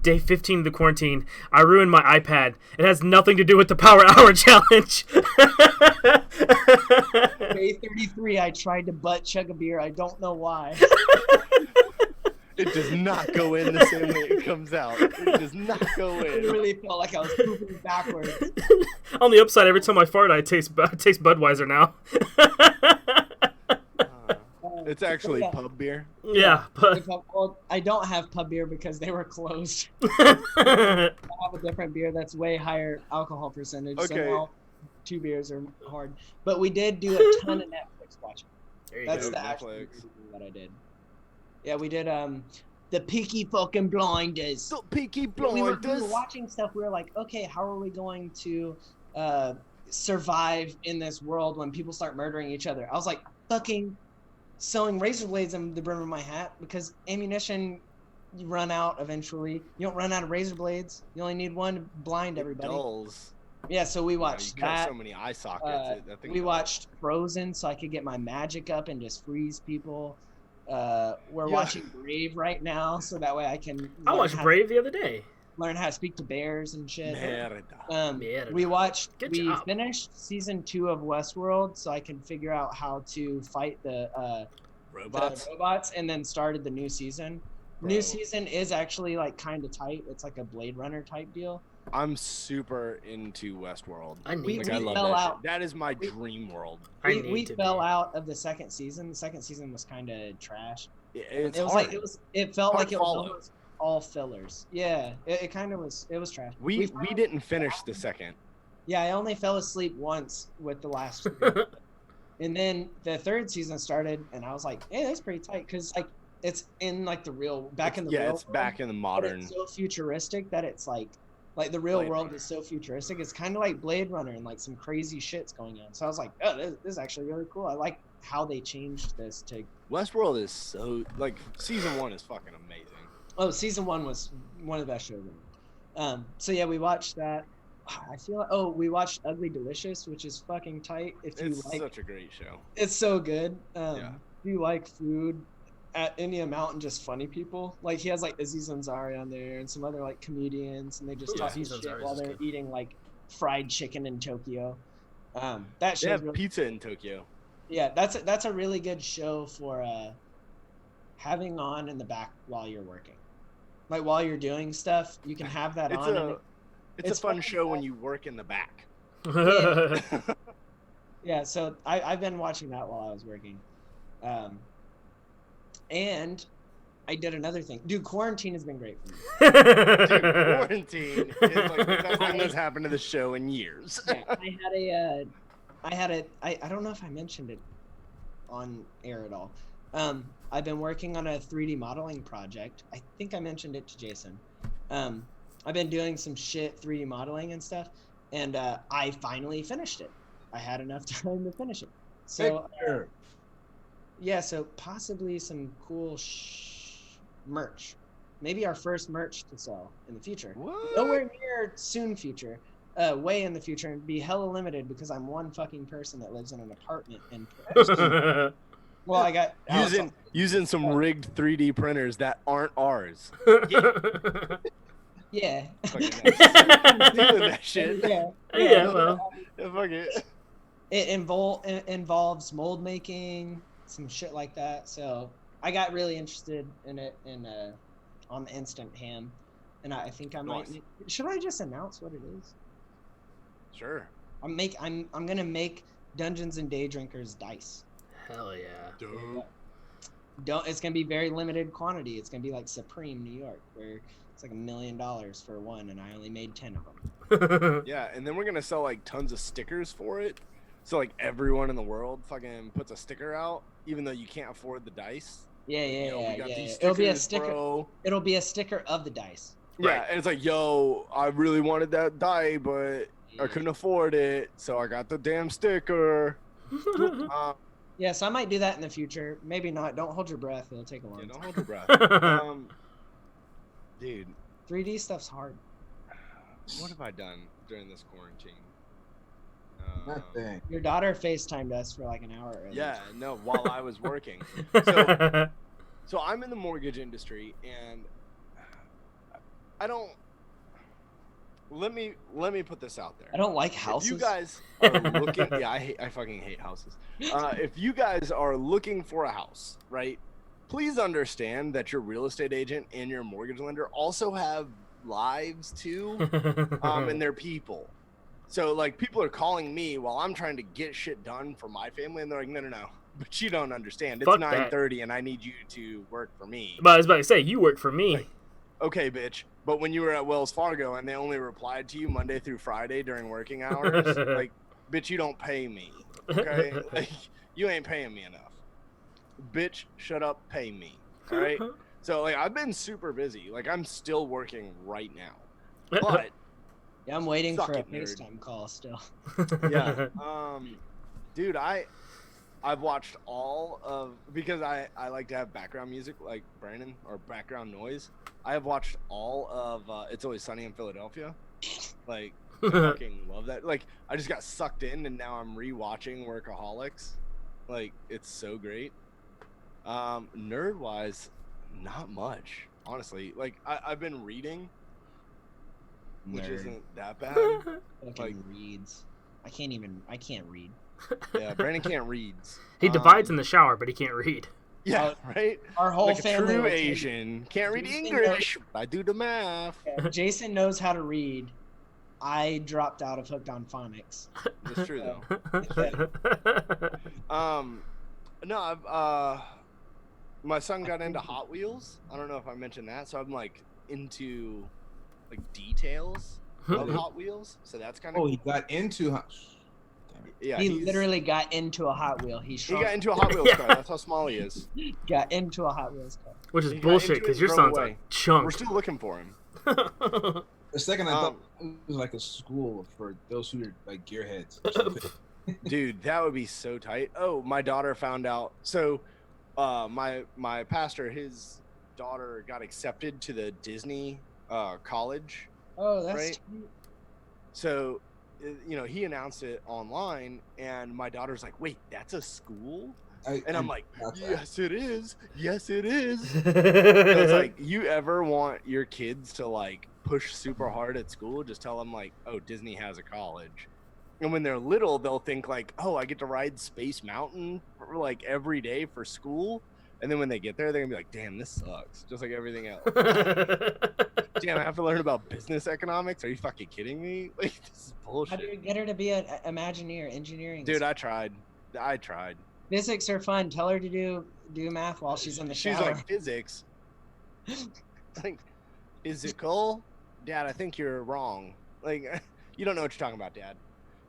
Day 15 of the quarantine. I ruined my iPad. It has nothing to do with the power hour challenge.
Day 33, I tried to butt chug a beer. I don't know why.
It does not go in the same way it comes out. It does not go
I
in.
really felt like I was pooping backwards.
On the upside, every time I fart, I taste Budweiser now.
It's actually pub beer.
Yeah, but
Well, I don't have pub beer because they were closed. I have a different beer that's way higher alcohol percentage.
Okay.
So now 2 beers are hard. But we did do a ton of Netflix watching.
there you
That's
go.
the actual
Netflix.
reason that I did. Yeah, we did the Peaky fucking Blinders.
The Peaky
We were
Blinders.
watching stuff. We were like, okay, how are we going to survive in this world when people start murdering each other. I was like fucking sewing razor blades in the brim of my hat because ammunition, you run out eventually. You don't run out of razor blades. You only need one to blind everybody.
Dulls.
Yeah, so we watched
you cut
that.
so many eye sockets.
We watched Frozen so I could get my magic up and just freeze people. We're watching Brave right now so that way I can.
I watched Brave the other day.
Learn how to speak to bears and shit.
Merda.
We finished season 2 of Westworld so I can figure out how to fight the robots, and then started the new season. New season is actually like kind of tight. It's like a Blade Runner type deal.
I'm super into Westworld.
I love
that shit. That is my dream world.
We fell out of the second season. The second season was kind of trash. It felt like it was almost all fillers. Yeah, it kind of was. It was trash.
We didn't finish the second.
Yeah, I only fell asleep once with the last. And then the third season started, and I was like, "Hey, that's pretty tight," because like it's in like the real back in the real
it's
world,
back in the modern.
It's so futuristic that it's like the real world is so futuristic. It's kind of like Blade Runner and like some crazy shit's going on. So I was like, "Oh, this is actually really cool." I like how they changed this to.
Westworld is so like season 1 is fucking amazing.
Oh, season 1 was one of the best shows ever. So yeah, we watched that. I feel like we watched Ugly Delicious, which is fucking tight.
It's such a great show.
It's so good. If you like food at any amount and just funny people, like he has like Aziz Ansari on there and some other like comedians, and they just talk shit while they're eating like fried chicken in Tokyo. That show.
They have pizza in Tokyo.
Yeah, that's a really good show for having on in the back while you're working. Like while you're doing stuff, you can have that on.
It's a fun show when you work in the back.
Yeah, so I've been watching that while I was working. And I did another thing. Dude, quarantine has been great for me.
Dude, quarantine is like the best thing that's happened to the show in years.
Yeah, I don't know if I mentioned it on air at all. I've been working on a 3D modeling project. I think I mentioned it to Jason. I've been doing some shit 3D modeling and stuff, and I finally finished it. I had enough time to finish it. So, so possibly some cool merch. Maybe our first merch to sell in the future.
What?
Nowhere near soon future. Way in the future, and be hella limited because I'm one fucking person that lives in an apartment in well, I got
using some rigged 3D printers that aren't ours.
Yeah.
Stealing that shit.
Yeah.
Well, fuck it.
It involves mold making, some shit like that. So I got really interested in it on the Instant Ham, and I think I might. Should I just announce what it is?
Sure.
I'm gonna make Dungeons and Day Drinkers dice.
Hell yeah.
It's gonna be very limited quantity. It's gonna be like Supreme New York, where it's like $1 million for one, and I only made 10 of them.
Yeah, and then we're gonna sell like tons of stickers for it. So like everyone in the world fucking puts a sticker out, even though you can't afford the dice.
Yeah.
It'll be a sticker. Bro.
It'll be a sticker of the dice.
Yeah, right. And it's like, yo, I really wanted that die, but I couldn't afford it, so I got the damn sticker.
Yeah, so I might do that in the future. Maybe not. Don't hold your breath. It'll take a long time.
Don't hold your breath. Dude.
3D stuff's hard.
What have I done during this quarantine?
Nothing.
Your daughter FaceTimed us for like an hour earlier.
Yeah, no, while I was working. So I'm in the mortgage industry, and I don't. Let me put this out there.
I don't like houses.
If you guys are looking, yeah, I fucking hate houses. If you guys are looking for a house, right? Please understand that your real estate agent and your mortgage lender also have lives too, and they're people. So like people are calling me while I'm trying to get shit done for my family, and they're like, no, but you don't understand. It's 9:30, and I need you to work for me.
But I was about to say, you work for me.
Like, okay, bitch. But when you were at Wells Fargo and they only replied to you Monday through Friday during working hours, like, bitch, you don't pay me. Okay? Like, you ain't paying me enough. Bitch, shut up, pay me. All right? So, like, I've been super busy. Like, I'm still working right now. But
Yeah, I'm waiting
Suck
for a
it, nerd.
FaceTime call still.
Yeah. Dude, I've watched all of, because I like to have background music like Brandon, or background noise. I have watched all of It's Always Sunny in Philadelphia. Like, I fucking love that. Like, I just got sucked in, and now I'm rewatching Workaholics. Like, it's so great. Nerd wise, not much, honestly. Like, I've been reading, which
Nerd.
isn't that bad.
Fucking
Like,
reads. I can't read.
yeah, Brandon can't read.
He divides in the shower, but he can't read.
Yeah, right.
Our whole
Like a
family
true
will tell you-
Asian can't read
Jason
English. I do the math.
Yeah, Jason knows how to read. I dropped out of Hooked on Phonics.
That's true though. No, my son got into Hot Wheels. I don't know if I mentioned that, so I'm like into like details of Hot Wheels. So that's kind of
Oh, he got into.
yeah.
He
he's-
literally got into a Hot Wheel. He
got into a Hot Wheels car. That's how small he is.
got into a Hot Wheels car.
Which is
He got
bullshit
into it
because
and
your
drove
son's
away.
a chunk.
We're still looking for him.
The second I thought it was like a school for those who are like gearheads.
Dude, that would be so tight. Oh, my daughter found out. So, my pastor, his daughter got accepted to the Disney college.
Oh, that's
Right?
cute.
So, you know, he announced it online, and my daughter's like, "Wait, that's a school?" And I'm like, "Yes, it is. Yes, it is." So it's like, you ever want your kids to like push super hard at school, just tell them like, "Oh, Disney has a college." And when they're little, they'll think like, "Oh, I get to ride Space Mountain for like every day for school." And then when they get there, they're gonna be like, "Damn, this sucks," just like everything else. Damn, I have to learn about business economics. Are you fucking kidding me? Like, this is
How do you
bullshit.
get her to be an Imagineer, engineering?
Dude, I tried.
Physics are fun. Tell her to do math while she's in the
She's
shower.
like, physics. Like, physical? Dad, I think you're wrong. Like, you don't know what you're talking about, Dad.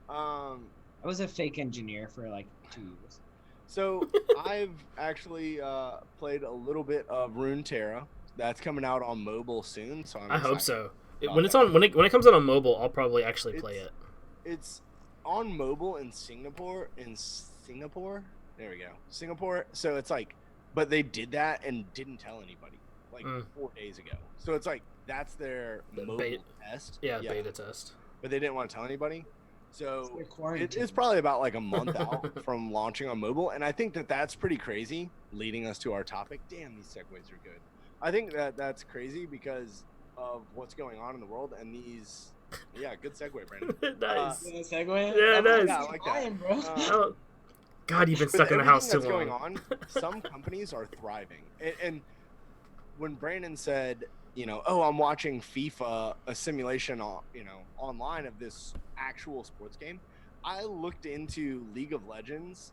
I was a fake engineer for like 2 years.
So I've actually played a little bit of Runeterra. That's coming out on mobile soon. So
I hope so.
about
When it's
that.
on when it comes out on mobile, I'll probably actually play it.
It's on mobile in Singapore. There we go. Singapore. So it's like, but they did that and didn't tell anybody like 4 days ago. So it's like, that's their mobile test.
Yeah, beta test.
But they didn't want to tell anybody. So
They're quarantined.
it's probably about like a month out from launching on mobile. And I think that that's pretty crazy, leading us to our topic. Damn, these segues are good. I think that that's crazy because of what's going on in the world and these. Yeah, good segue, Brandon.
Nice.
Segue?
Yeah, nice.
Yeah, I like that.
Fine, bro.
Oh, God, you've been
with
stuck in the house too
everything
long.
that's going on, some companies are thriving. And when Brandon said, you know, "Oh, I'm watching FIFA, a simulation, online of this actual sports game," I looked into League of Legends.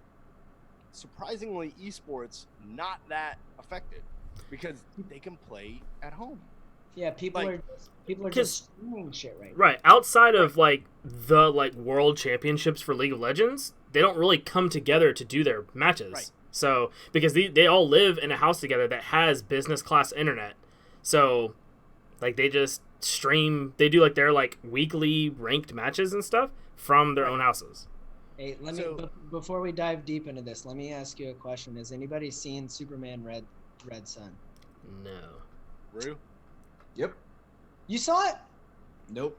Surprisingly, esports not that affected because they can play at home.
Yeah, people
Like,
are just streaming shit right now.
Right, outside of like the world championships for League of Legends, they don't really come together to do their matches.
Right.
So because they all live in a house together that has business class internet, so like they just stream. They do like their like weekly ranked matches and stuff from their own houses.
Hey, before we dive deep into this, let me ask you a question. Has anybody seen Superman Red Sun?
No.
Rue?
Yep.
You saw it?
Nope.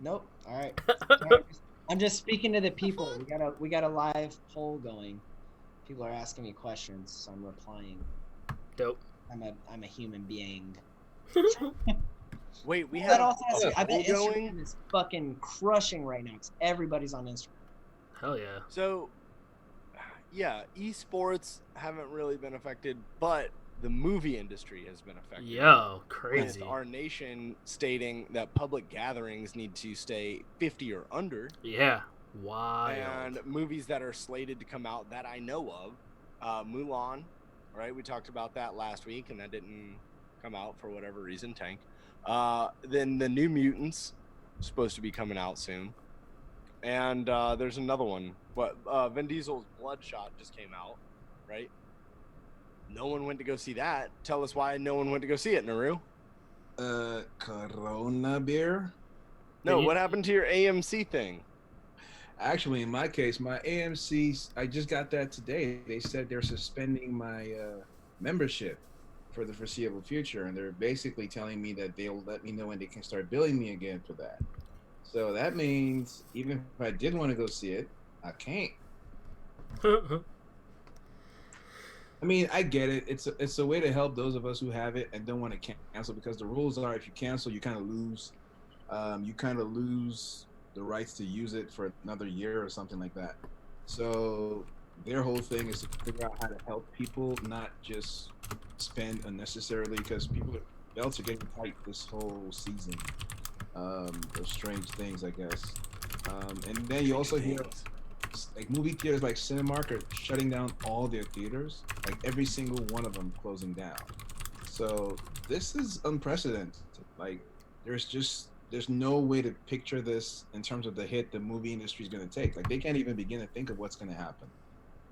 Nope. All right. I'm just speaking to the people. We got a live poll going. People are asking me questions, so I'm replying.
Dope.
I'm a human being.
Wait, we
That
have
also has
a
I bet
poll
Instagram
going.
is fucking crushing right now because everybody's on Instagram.
Hell yeah.
So, yeah, esports haven't really been affected, but the movie industry has been affected.
Yo, crazy.
With our nation stating that public gatherings need to stay 50 or under.
Yeah. Wild.
And movies that are slated to come out that I know of, Mulan, right? We talked about that last week, and that didn't come out for whatever reason, tank. Then the New Mutants supposed to be coming out soon. And there's another one. But Vin Diesel's Bloodshot just came out, right? No one went to go see that. Tell us why no one went to go see it, Naru.
Corona beer.
No, what happened to your AMC thing?
Actually, in my case, my AMC, I just got that today. They said they're suspending my membership for the foreseeable future, and they're basically telling me that they'll let me know when they can start billing me again for that. So that means even if I did want to go see it, I can't. I mean, I get it. It's a way to help those of us who have it and don't want to cancel, because the rules are if you cancel, you kind of lose. You kind of lose the rights to use it for another year or something like that. So their whole thing is to figure out how to help people, not just spend unnecessarily, because people belts are getting tight this whole season. Those strange things, I guess. And then you also hear like movie theaters like Cinemark are shutting down all their theaters, like every single one of them closing down. So this is unprecedented. Like there's no way to picture this in terms of the hit the movie industry is going to take. Like they can't even begin to think of what's going to happen,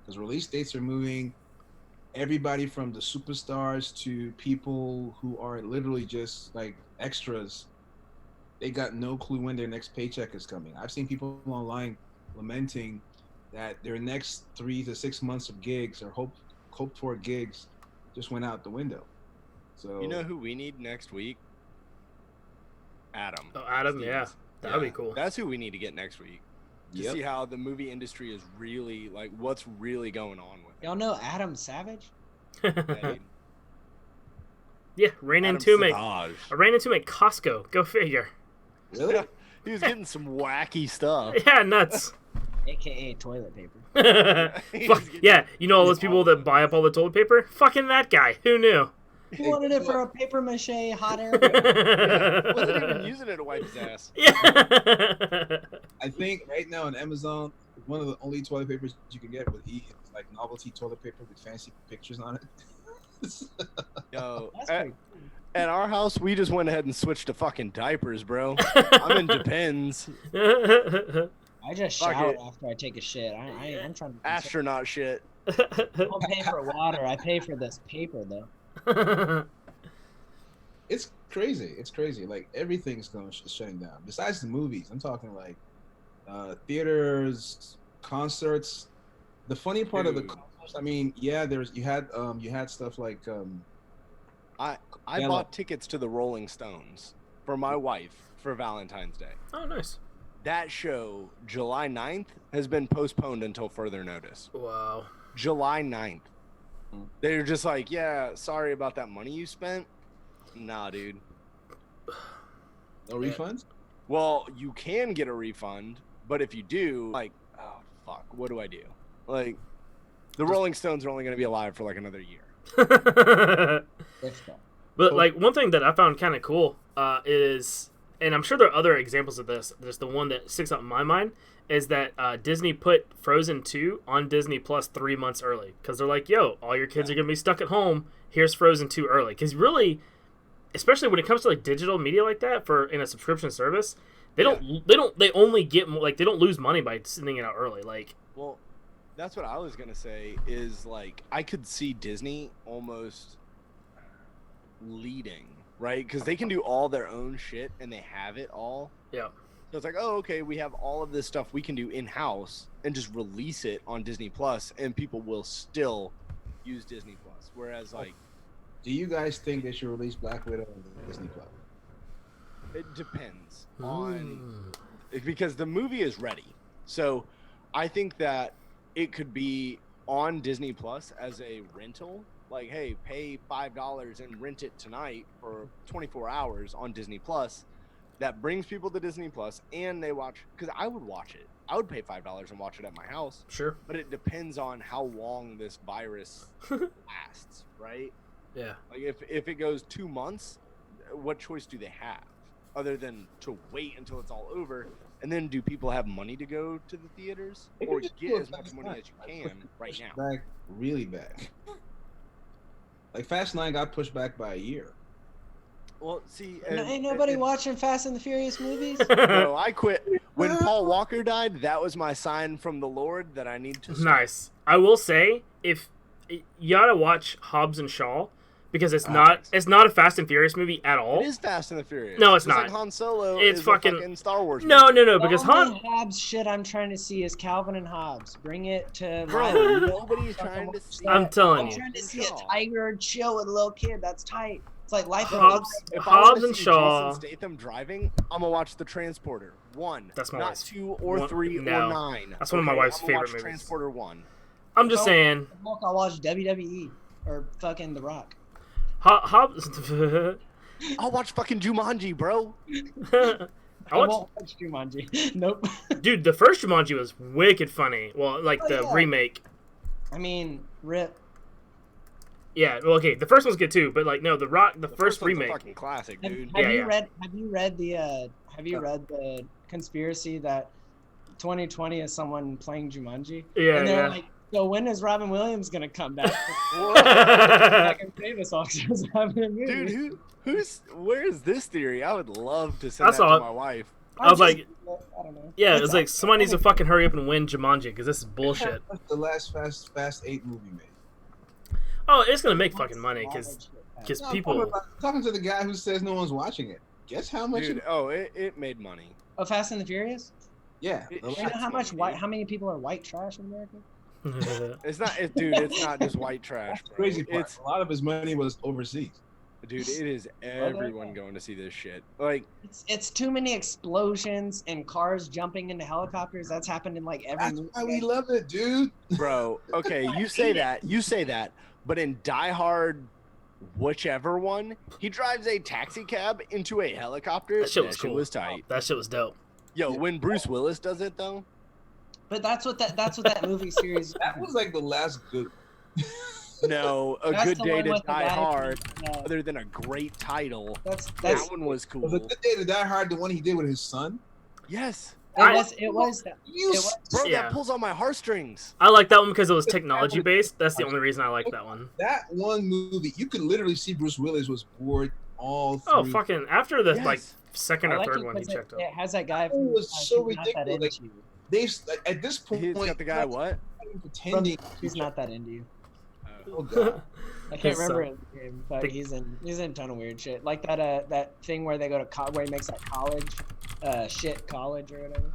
because release dates are moving. Everybody from the superstars to people who are literally just like extras, they got no clue when their next paycheck is coming. I've seen people online lamenting that their next 3 to 6 months of gigs or hoped for gigs just went out the window. So
you know who we need next week? Adam.
Oh, Adam,
Stevens.
yeah. That'd be cool.
That's who we need to get next week. To see how the movie industry is really, like, what's really going on with it.
Y'all know Adam Savage?
Yeah, ran into him at Costco. Go figure.
Really?
He was getting some wacky stuff.
Yeah, nuts.
AKA toilet paper.
Yeah, you know all those people that buy up all the toilet paper? Fucking that guy. Who knew?
He wanted it for a paper mache hot air.
Wasn't even using it to wipe his ass.
Yeah.
I think right now on Amazon, one of the only toilet papers you can get with like novelty toilet paper with fancy pictures on it.
Yo, at our house, we just went ahead and switched to fucking diapers, bro. I'm in Depends.
I just shower after I take a shit. I'm trying to
astronaut shit.
I don't pay for water. I pay for this paper though.
It's crazy. It's crazy. Like everything's shutting down. Besides the movies, I'm talking like theaters, concerts. The funny part of the concerts, I mean, yeah, you had stuff like
I bought tickets to the Rolling Stones for my wife for Valentine's Day.
Oh, nice.
That show, July 9th, has been postponed until further notice.
Wow.
July 9th. They're just like, yeah, sorry about that money you spent. Nah, dude.
No refunds?
Well, you can get a refund, but if you do, like, oh, fuck, what do I do? Like, the Rolling Stones are only going to be alive for like another year.
But like one thing that I found kind of cool is, and I'm sure there are other examples of this, there's the one that sticks out in my mind, is that Disney put Frozen 2 on Disney Plus 3 months early, because they're like, yo, all your kids are going to be stuck at home, here's Frozen 2 early. Because really, especially when it comes to like digital media like that for in a subscription service, they only get, like, they don't lose money by sending it out early. Like,
well, that's what I was going to say is, like, I could see Disney almost leading, right? Because they can do all their own shit and they have it all.
Yeah.
So it's like, oh, okay, we have all of this stuff we can do in-house and just release it on Disney Plus, and people will still use Disney Plus. Whereas, like,
do you guys think they should release Black Widow on Disney Plus?
It depends on, because the movie is ready. So I think that it could be on Disney Plus as a rental. Like, hey, pay $5 and rent it tonight for 24 hours on Disney Plus. That brings people to Disney Plus, and they watch, because I would watch it. I would pay $5 and watch it at my house.
Sure.
But it depends on how long this virus lasts, right?
Yeah.
Like, if it goes 2 months, what choice do they have other than to wait until it's all over? And then do people have money to go to the theaters, or get as much money as you can right now?
Back really back. Like Fast 9 got pushed back by a year.
Well, see,
ain't nobody watching Fast and the Furious movies.
No, I quit when Paul Walker died. That was my sign from the Lord that I need to stop.
Nice. I will say, if you gotta watch Hobbs and Shaw, because it's not a Fast and Furious movie at all.
It is Fast and the Furious.
No, it's
Just
not.
Like Han Solo
It's
is
fucking-
a fucking Star Wars
No,
movie.
because
The only
Han.
Hobbs shit I'm trying to see is Calvin and Hobbs. Bring it to
Bro,
life.
nobody's trying to see
I'm telling
I'm
you,
trying to see a tiger chill with a little kid. That's tight. It's like life of
Hobbs,
Pi.
If I wanna
Hobbs and
see
Shaw.
Jason Statham driving, I'm gonna watch The Transporter 1.
That's my
not
wife's-
2 or
one-
3
no.
or 9.
That's one of my wife's
I'm gonna
favorite
watch
movies.
Transporter 1.
I'm just saying,
Fuck, I'll watch WWE or fucking The Rock.
Hobbs.
I'll watch fucking Jumanji, bro.
I won't watch Jumanji. Nope.
Dude, the first Jumanji was wicked funny. Well, like
Oh,
the
yeah.
remake.
I mean, rip.
Yeah, well, okay, the first one's good too, but like no, the Rock, the first
one's a
remake.
fucking classic,
Have,
dude.
have
Yeah,
you
yeah.
read? Have you read the conspiracy that 2020 is someone playing Jumanji?
Yeah,
And they're
yeah.
like, so when is Robin Williams gonna come back? Back and save us all 'cause there's having a movie.
Dude, where's this theory? I would love to send
I
that
saw
to
it.
my wife.
I was like,
I don't know.
yeah, it was like someone needs to fucking hurry up and win Jumanji because this is bullshit.
That's the last Fast 8 movie made.
Oh, it's gonna make fucking money because
No,
people.
I'm talking to the guy who says no one's watching it. Guess how much?
Dude, it made money.
Oh, Fast and the Furious.
Yeah.
It-
the
You know
last
how much
one.
white? How many people are white trash in America?
It's not, it's not just white trash,
That's the
bro.
crazy part.
It's,
A lot of his money was overseas.
dude, it is everyone going to see this shit. Like,
It's too many explosions and cars jumping into helicopters. That's happened in like every
That's
movie.
why we love it, dude.
bro, okay, you say that, but in Die Hard, whichever one, he drives a taxi cab into a helicopter.
That shit was cool.
was tight.
That shit was dope.
Yo, when Bruce Willis does it though,
But that's what that movie series.
That was like the last good.
no, A
That's
Good
the
Day
one
to
with the
Die
guy
Hard,
from,
other than a great title,
That's
that one was cool.
Was it Good Day to Die Hard the one he did with his son?
Yes,
it was
bro,
Yeah.
that pulls on my heartstrings.
I like that one because it was technology based. That's the only reason I like that one.
That one movie, you could literally see Bruce Willis was bored all through.
Oh, fucking after the
Yes.
like second
I
or
like
third
it
one he
'cause
checked
it
out.
has that guy.
It
From,
was so
He's Not That
ridiculous.
Into You.
They've at this point.
He's got the guy what?
Pretending.
He's not that into you.
Oh god.
I can't
His
remember
son.
his name, but
The-
he's in a ton of weird shit. Like that thing where they go to where he makes that college, shit college or whatever.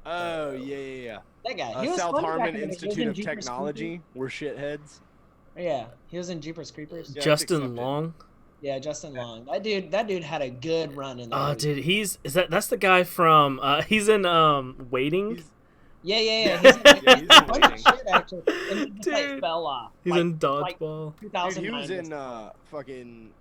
Oh yeah.
That guy. He was
South
funny back
Harmon
in the day. He was
Institute
in
of
Jeepers
Technology. We're shitheads.
Creepers. Yeah, he was in Jeepers Creepers.
Yeah,
Justin
accepted.
Long.
Yeah, Justin Long. That dude had a good run in.
Oh,
That movie.
dude, that's the guy from he's in Waiting.
He's-
Yeah. He's in,
Yeah, he's in
a bunch of
Waiting.
shit, actually. And he just, like,
Dude.
fell off.
He's
like,
in
like
Dodgeball.
Dude,
2009.
he was in fucking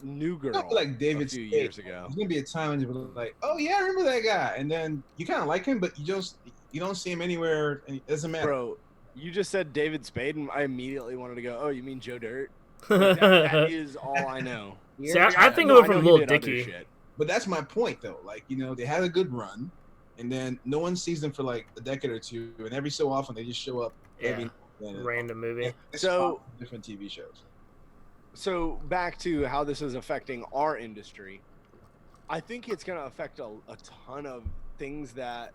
New Girl.
I feel like David
a few
Spade.
years ago.
There's gonna be a time when you're like, oh yeah, I remember that guy, and then you kind of like him, but you don't see him anywhere, and it doesn't matter.
Bro, you just said David Spade, and I immediately wanted to go, oh, you mean Joe Dirt? Like, that is all I know.
See, I think
No,
of it
I know
from
he
Lil
did other
Dicky.
shit.
But that's my point, though. Like, they had a good run, and then no one sees them for like a decade or two, and every so often they just show up.
Yeah.
Every
Random movie.
So-
different TV shows.
So back to how this is affecting our industry. I think it's going to affect a ton of things that.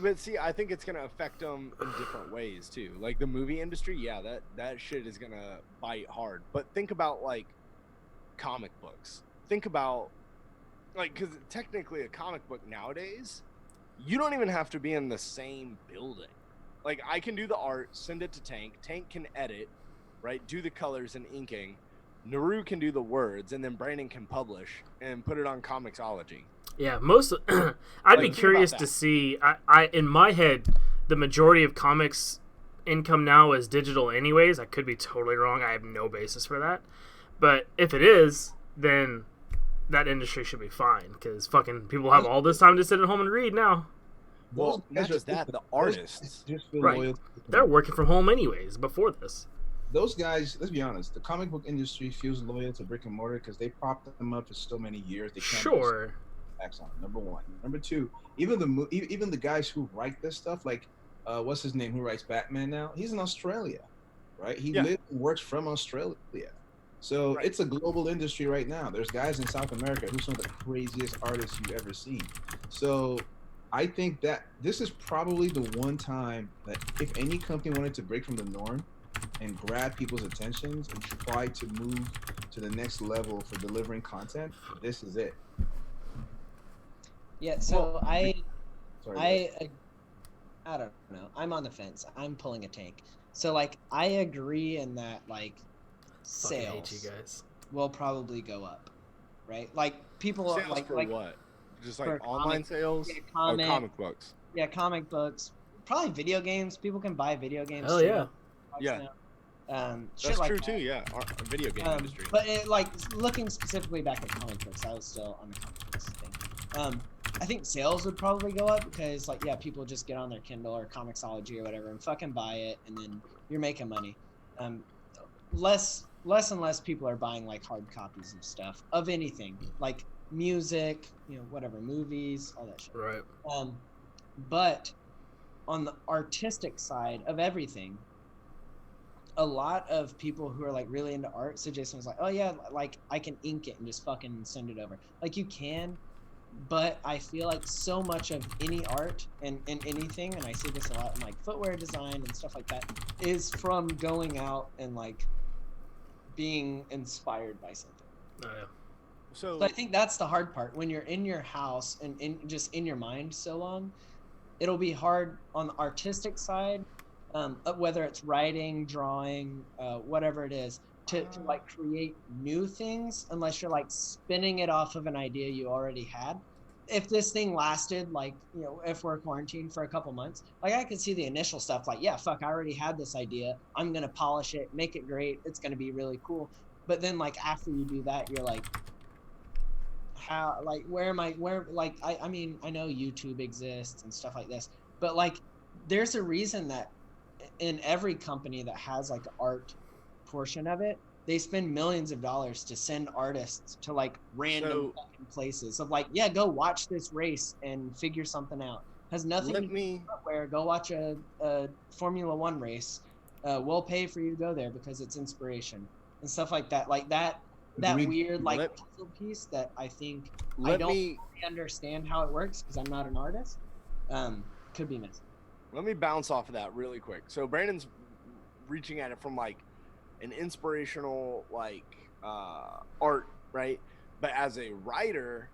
But see, I think it's going to affect them in different ways too. Like the movie industry, yeah, that shit is going to bite hard. But think about like comic books. Think about like, because technically a comic book nowadays, you don't even have to be in the same building. Like I can do the art, send it to Tank. Tank can edit, right? Do the colors and inking. Naru can do the words, and then Brandon can publish and put it on Comixology.
Yeah, most. I'd be
think
curious
about
to
that.
see. I in my head, the majority of comics income now is digital, anyways. I could be totally wrong. I have no basis for that. But if it is, then that industry should be fine because fucking people have all this time to sit at home and read now.
Well,
Those
not
guys
just
are-
that, the
those
artists.
guys just feel
Right.
loyal to the
They're working from home anyways before this.
Those guys, let's be honest, the comic book industry feels loyal to brick and mortar because they propped them up for so many years. They can't
Sure.
tax on. Number one. Number two, even the guys who write this stuff, like what's his name, who writes Batman now? He's in Australia, right? He
Yeah.
lives and works from Australia. So
Right.
it's a global industry right now. There's guys in South America who are some of the craziest artists you've ever seen. So I think that this is probably the one time that if any company wanted to break from the norm, and grab people's attentions and try to move to the next level for delivering content, this is it.
Yeah, so I
Sorry,
don't know. I'm on the fence. I'm pulling a tank. So like I agree in that like
Fucking hate
sales
you guys.
will probably go up, right? Like people
Sales
like
for
like
what? Just
for
like online sales?
yeah,
Oh, comic books.
Yeah, comic books, probably video games. People can buy video games.
Hell
straight
yeah.
up
Yeah.
now. Shit
That's
like
true
that.
too, yeah. Our video game industry.
But it, like looking specifically back at comic books, I was still on the comic books thing. I think sales would probably go up because like yeah, people just get on their Kindle or Comixology or whatever and fucking buy it, and then you're making money. Less and less people are buying like hard copies of stuff of anything like music, whatever, movies, all that shit.
Right.
But on the artistic side of everything, a lot of people who are like really into art, so Jason was like, oh yeah, like I can ink it and just fucking send it over. Like you can, but I feel like so much of any art and anything, and I see this a lot in like footwear design and stuff like that, is from going out and like being inspired by something.
Oh, yeah.
So I think that's the hard part. When you're in your house and just in your mind so long, it'll be hard on the artistic side, whether it's writing, drawing, whatever it is, to like create new things unless you're like spinning it off of an idea you already had. If this thing lasted like, if we're quarantined for a couple months, like I could see the initial stuff like, yeah, fuck, I already had this idea. I'm going to polish it, make it great. It's going to be really cool. But then like after you do that, you're like, how, like, where am I, like, I mean, I know YouTube exists and stuff like this, but like, there's a reason that in every company that has like art portion of it, they spend millions of dollars to send artists to like random fucking places of like, yeah, go watch this race and figure something out. Has nothing to do with footwear. Go watch a Formula One race. We'll pay for you to go there because it's inspiration and stuff like that. Like that weird like puzzle piece that I think I don't really understand how it works because I'm not an artist. Could be missing.
Let me bounce off of that really quick. So Brandon's reaching at it from like an inspirational like art, right? But as a writer,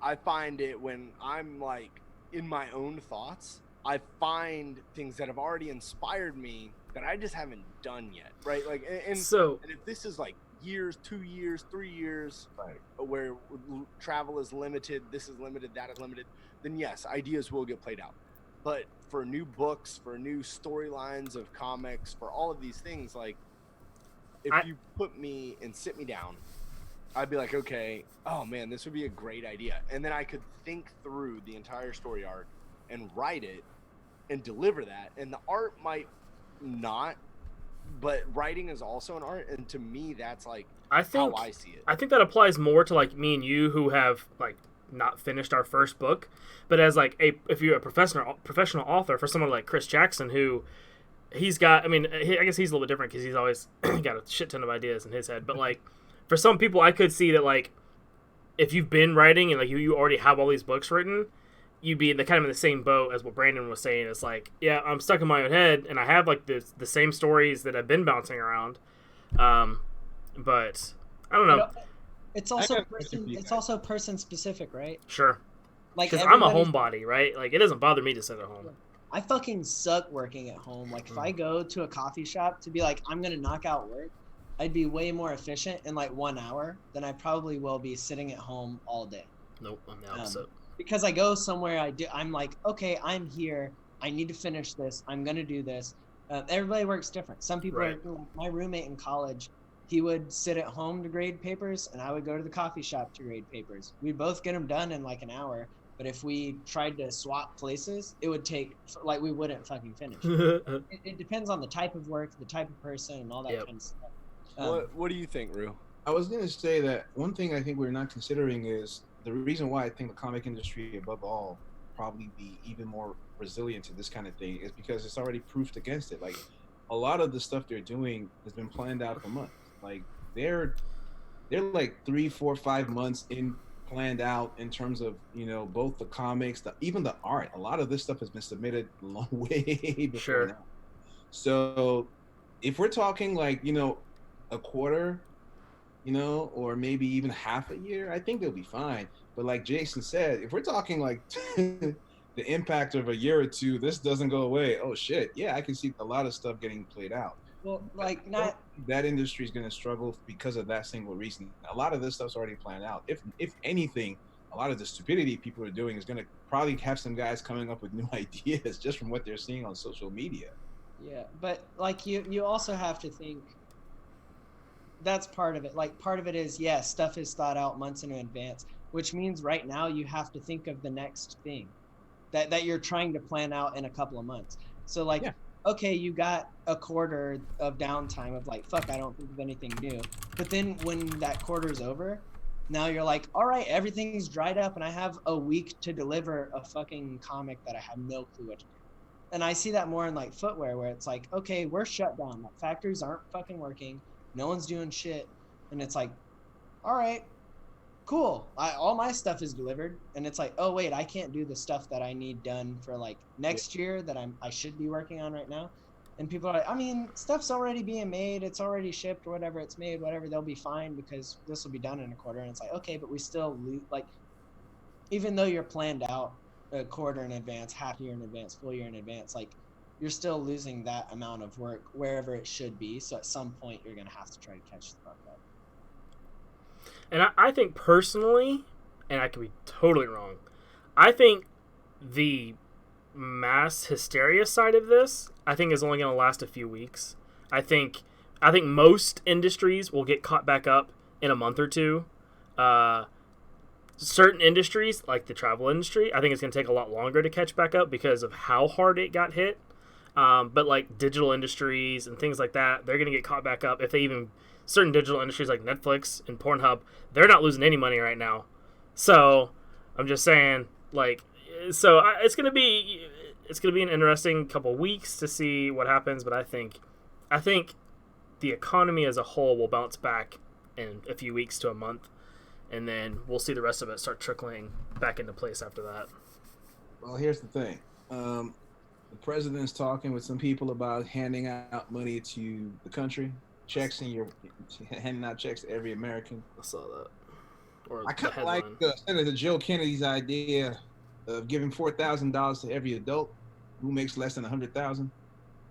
I find it when I'm like in my own thoughts, I find things that have already inspired me that I just haven't done yet, right? Like, and if this is like years, 2 years, 3 years, right, where travel is limited, this is limited, that is limited, then yes, ideas will get played out. But for new books, for new storylines of comics, for all of these things, like if you put me and sit me down, I'd be like, okay, oh man, this would be a great idea. And then I could think through the entire story arc and write it and deliver that. And the art might not, but writing is also an art. And to me, that's like how I see it.
I think that applies more to like me and you who have like not finished our first book, but as like if you're a professional author, for someone like Chris Jackson who he's got, I mean, I guess he's a little bit different because he's always got a shit ton of ideas in his head. But like, for some people, I could see that like, if you've been writing and like you already have all these books written, you'd be in the same boat as what Brandon was saying. It's like, yeah, I'm stuck in my own head and I have like the same stories that I've been bouncing around. But I don't know.
It's also person specific, right?
Sure.
Like,
because I'm a homebody, right? Like, it doesn't bother me to sit at home.
I fucking suck working at home. Like, if I go to a coffee shop to be like, I'm gonna knock out work, I'd be way more efficient in like 1 hour than I probably will be sitting at home all day.
Nope, I'm the opposite.
Because I go somewhere, I'm like, okay, I'm here. I need to finish this. I'm gonna do this. Everybody works different. Some people are, my roommate in college, he would sit at home to grade papers, and I would go to the coffee shop to grade papers. We'd both get them done in like an hour. But if we tried to swap places, it would take, like, we wouldn't fucking finish. It depends on the type of work, the type of person, and all that kind of stuff.
What do you think, Rue?
I was going to say that one thing I think we're not considering is the reason why I think the comic industry, above all, probably be even more resilient to this kind of thing is because it's already proofed against it. Like, a lot of the stuff they're doing has been planned out for months. Like, they're like 3, 4, 5 months in, planned out in terms of, you know, both the comics, even the art. A lot of this stuff has been submitted way before now. So if we're talking like, a quarter, or maybe even half a year, I think they'll be fine. But like Jason said, if we're talking like the impact of a year or two, this doesn't go away. Oh shit. Yeah, I can see a lot of stuff getting played out.
Well, like
I don't think that industry is going to struggle because of that single reason. A lot of this stuff's already planned out. If anything, a lot of the stupidity people are doing is going to probably have some guys coming up with new ideas just from what they're seeing on social media.
Yeah, but like you also have to think that's part of it. Like part of it is, yes, stuff is thought out months in advance, which means right now you have to think of the next thing that you're trying to plan out in a couple of months. So like, okay, you got a quarter of downtime of like, fuck, I don't think of anything new. But then when that quarter's over, now you're like, all right, everything's dried up and I have a week to deliver a fucking comic that I have no clue what to do. And I see that more in like footwear where it's like, okay, we're shut down. Like factories aren't fucking working. No one's doing shit. And it's like, all right, cool. All my stuff is delivered. And it's like, oh wait, I can't do the stuff that I need done for like next year that I should be working on right now. And people are like, I mean, stuff's already being made. It's already shipped or whatever. It's made, whatever. They'll be fine because this will be done in a quarter. And it's like, okay, but we still like, even though you're planned out a quarter in advance, half year in advance, full year in advance, like you're still losing that amount of work wherever it should be. So at some point you're going to have to try to catch the fuck up.
And I think personally, and I could be totally wrong, I think the mass hysteria side of this, I think is only going to last a few weeks. I think most industries will get caught back up in a month or two. Certain industries, like the travel industry, I think it's going to take a lot longer to catch back up because of how hard it got hit. But like digital industries and things like that, they're going to get caught back up if they even... Certain digital industries like Netflix and Pornhub, they're not losing any money right now. So I'm just saying, like, so it's gonna be an interesting couple weeks to see what happens. But I think the economy as a whole will bounce back in a few weeks to a month, and then we'll see the rest of it start trickling back into place after that.
Well, here's the thing. The president's talking with some people about handing out money to the country. Handing out checks to every American.
I saw that. Or
I kind of like Senator Joe Kennedy's idea of giving $4,000 to every adult who makes less than $100,000,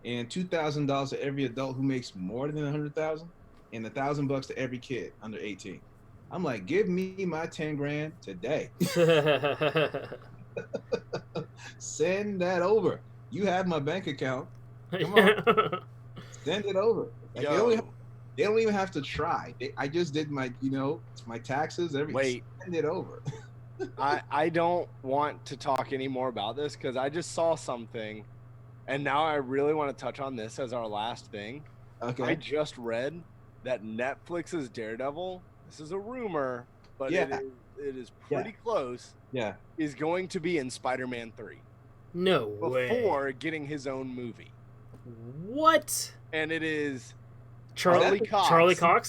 and $2,000 to every adult who makes more than $100,000, and $1,000 to every kid under 18. I'm like, give me my 10 grand today. Send that over. You have my bank account. Come on. Send it over. Like they don't even have to try. I just did my, my taxes. Everything. Send it over.
I don't want to talk any more about this because I just saw something, and now I really want to touch on this as our last thing.
Okay.
I just read that Netflix's Daredevil, this is a rumor, but it is pretty close.
Yeah.
Is going to be in Spider-Man 3.
No way.
Before getting his own movie.
What?
And it is
Charlie Cox.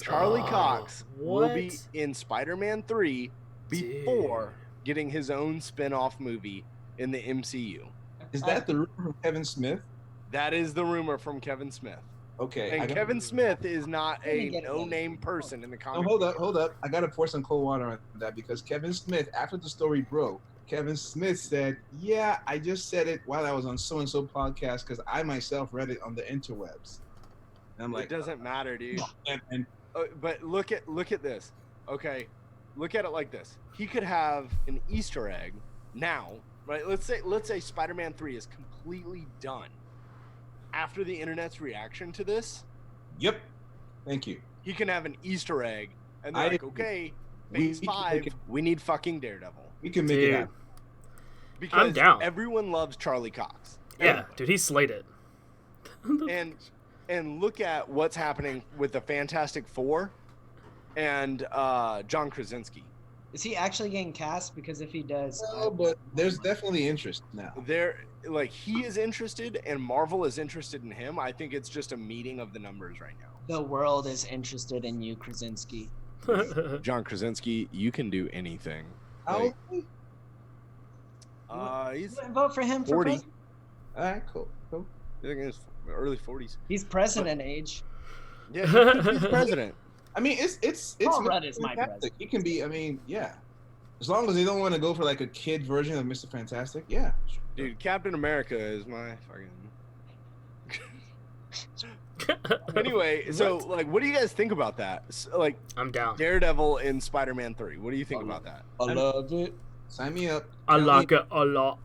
Charlie Cox will be in Spider-Man 3 before getting his own spin-off movie in the MCU.
Is that the rumor from Kevin Smith?
That is the rumor from Kevin Smith.
Okay.
And Kevin Smith is not a no-name person in the comic.
Oh, hold up. I got to pour some cold water on that because Kevin Smith, after the story broke, Kevin Smith said, yeah, I just said it while I was on so-and-so podcast because I myself read it on the interwebs. And I'm like,
it doesn't matter, dude.
And
but look at this. Okay, look at it like this. He could have an Easter egg now, right? Let's say Spider-Man 3 is completely done after the internet's reaction to this.
Yep. Thank you.
He can have an Easter egg, and they're like, okay, Phase 5, we need fucking Daredevil.
We can make it happen.
Because
I'm down.
Everyone loves Charlie Cox.
Yeah, dude, he's slated.
And look at what's happening with the Fantastic Four and John Krasinski.
Is he actually getting cast? Because if he does,
no, but there's definitely interest now.
He is interested, and Marvel is interested in him. I think it's just a meeting of the numbers right now.
The world is interested in you, Krasinski.
John Krasinski, you can do anything.
How?
He's
vote for him
40.
for president.
All right, cool.
I think it's early 40s.
He's president age.
Yeah, he's president.
I mean, it's
Paul
Mr.
Rudd is my
Fantastic. He can be. I mean, yeah. As long as they don't want to go for like a kid version of Mr. Fantastic, yeah. Sure.
Dude, Captain America is my fucking. Anyway, so like, what do you guys think about that? So, like,
I'm down.
Daredevil in Spider-Man 3. What do you think about that?
I love it.
Sign me up.
I
Tell
like
me-
it a lot.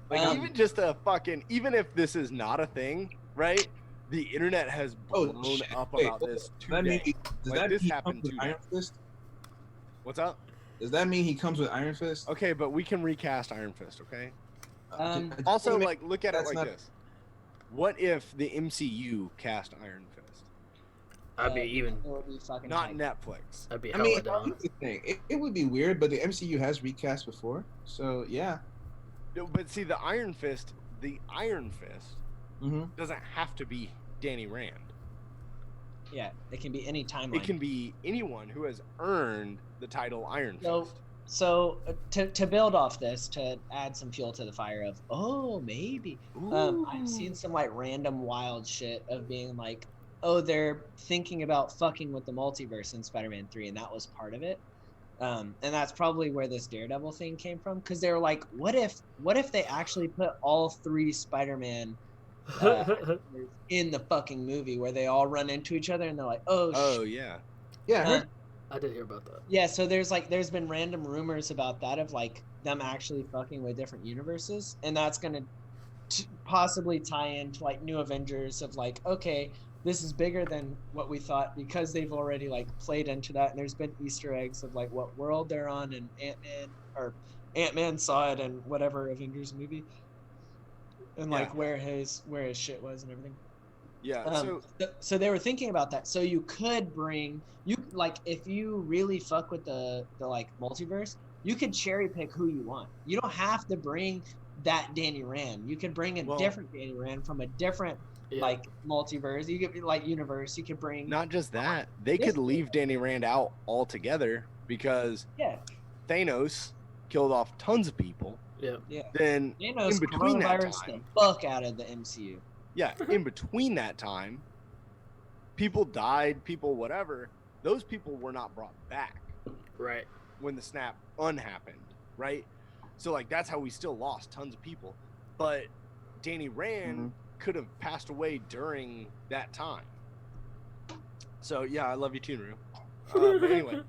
Like, even just a fucking, even if this is not a thing, right? The internet has blown up
Wait,
about this
does that mean
today.
does
Like,
that
this
mean he
happened
comes with
today.
Iron Fist?
What's up?
Does that mean he comes with Iron Fist?
Okay, but we can recast Iron Fist, okay?
I just
Also,
wanna make-
like, look at it
that's
like
not-
this. What if the MCU cast Iron Fist?
I'd be even.
It would be fucking
Not
tight.
Netflix.
I'd be
I
hella
mean,
down.
here's the thing. It would be weird, but the MCU has recast before, so yeah.
No, but see, the Iron Fist
Mm-hmm.
doesn't have to be Danny Rand.
Yeah, it can be any timeline.
It can be anyone who has earned the title Iron
So-
Fist.
So to build off this, to add some fuel to the fire of, maybe. I've seen some like random wild shit of being like, they're thinking about fucking with the multiverse in Spider-Man 3, and that was part of it. And that's probably where this Daredevil thing came from, because they were like, what if they actually put all 3 Spider-Man in the fucking movie where they all run into each other and they're like,
Oh, yeah.
Yeah, I heard-
I did hear about that.
yeah, so there's been random rumors about that of like them actually fucking with different universes, and that's gonna possibly tie into like New Avengers of like, okay, this is bigger than what we thought because they've already like played into that, and there's been Easter eggs of like what world they're on, and Ant-Man saw it in whatever Avengers movie, and like where his shit was and everything.
Yeah,
So they were thinking about that. So you could bring if you really fuck with the like multiverse, you could cherry pick who you want. You don't have to bring that Danny Rand. You could bring a different Danny Rand from a different like multiverse. You could be like universe. You could bring
not just that. They could leave Danny Rand out altogether because Thanos killed off tons of people.
Yeah.
Then
Thanos
in between that
coronavirus
time,
the fuck out of the MCU.
yeah, in between that time, people died, people whatever. Those people were not brought back.
Right.
When the snap unhappened, right? So like that's how we still lost tons of people. But Danny Rand could have passed away during that time. So yeah, I love you too, Rue. But anyway,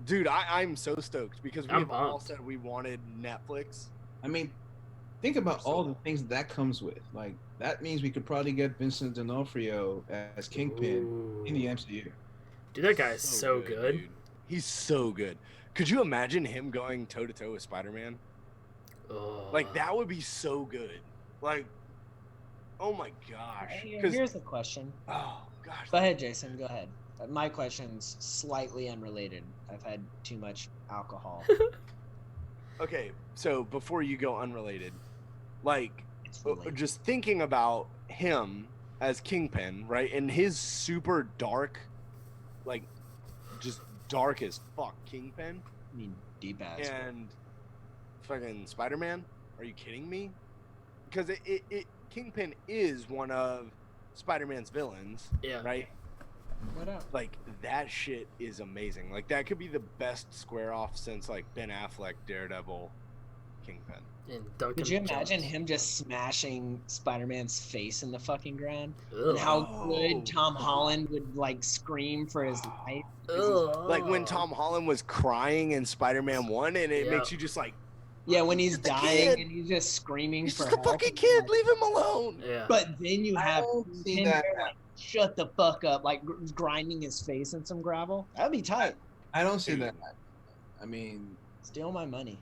dude, I'm so stoked because we
I'm
have all
pumped.
said we wanted Netflix.
I mean, think about all the things that comes with. Like that means we could probably get Vincent D'Onofrio as Kingpin in the MCU.
Dude, that guy's so good.
Dude. He's so good. Could you imagine him going toe to toe with Spider-Man? Like that would be so good. Like, oh my gosh.
Here's the question.
Oh gosh.
Go ahead, Jason. Go ahead. My question's slightly unrelated. I've had too much alcohol.
Okay, so before you go unrelated, like,
It's related.
just thinking about him as Kingpin, right? And his super dark, like, just dark as fuck Kingpin.
I mean, deep ass.
And fucking Spider-Man? Are you kidding me? Because it Kingpin is one of Spider-Man's villains, right?
What up?
Like, that shit is amazing. Like, that could be the best square off since, like, Ben Affleck, Daredevil, Kingpin.
And Duncan
Could you imagine
Jones.
him just smashing Spider-Man's face in the fucking ground?
Ugh.
And how good Tom Holland would, like, scream for his life?
Like, when Tom Holland was crying in Spider-Man 1, and it makes you just, like,
Yeah, when he's
the
dying
kid.
and he's just screaming
he's
for
just a
help.
fucking kid, leave him alone.
Yeah.
But then you have
see
him
that.
there, like, shut the fuck up, like grinding his face in some gravel. That'd be tight.
I don't see that. I mean,
Steal my money.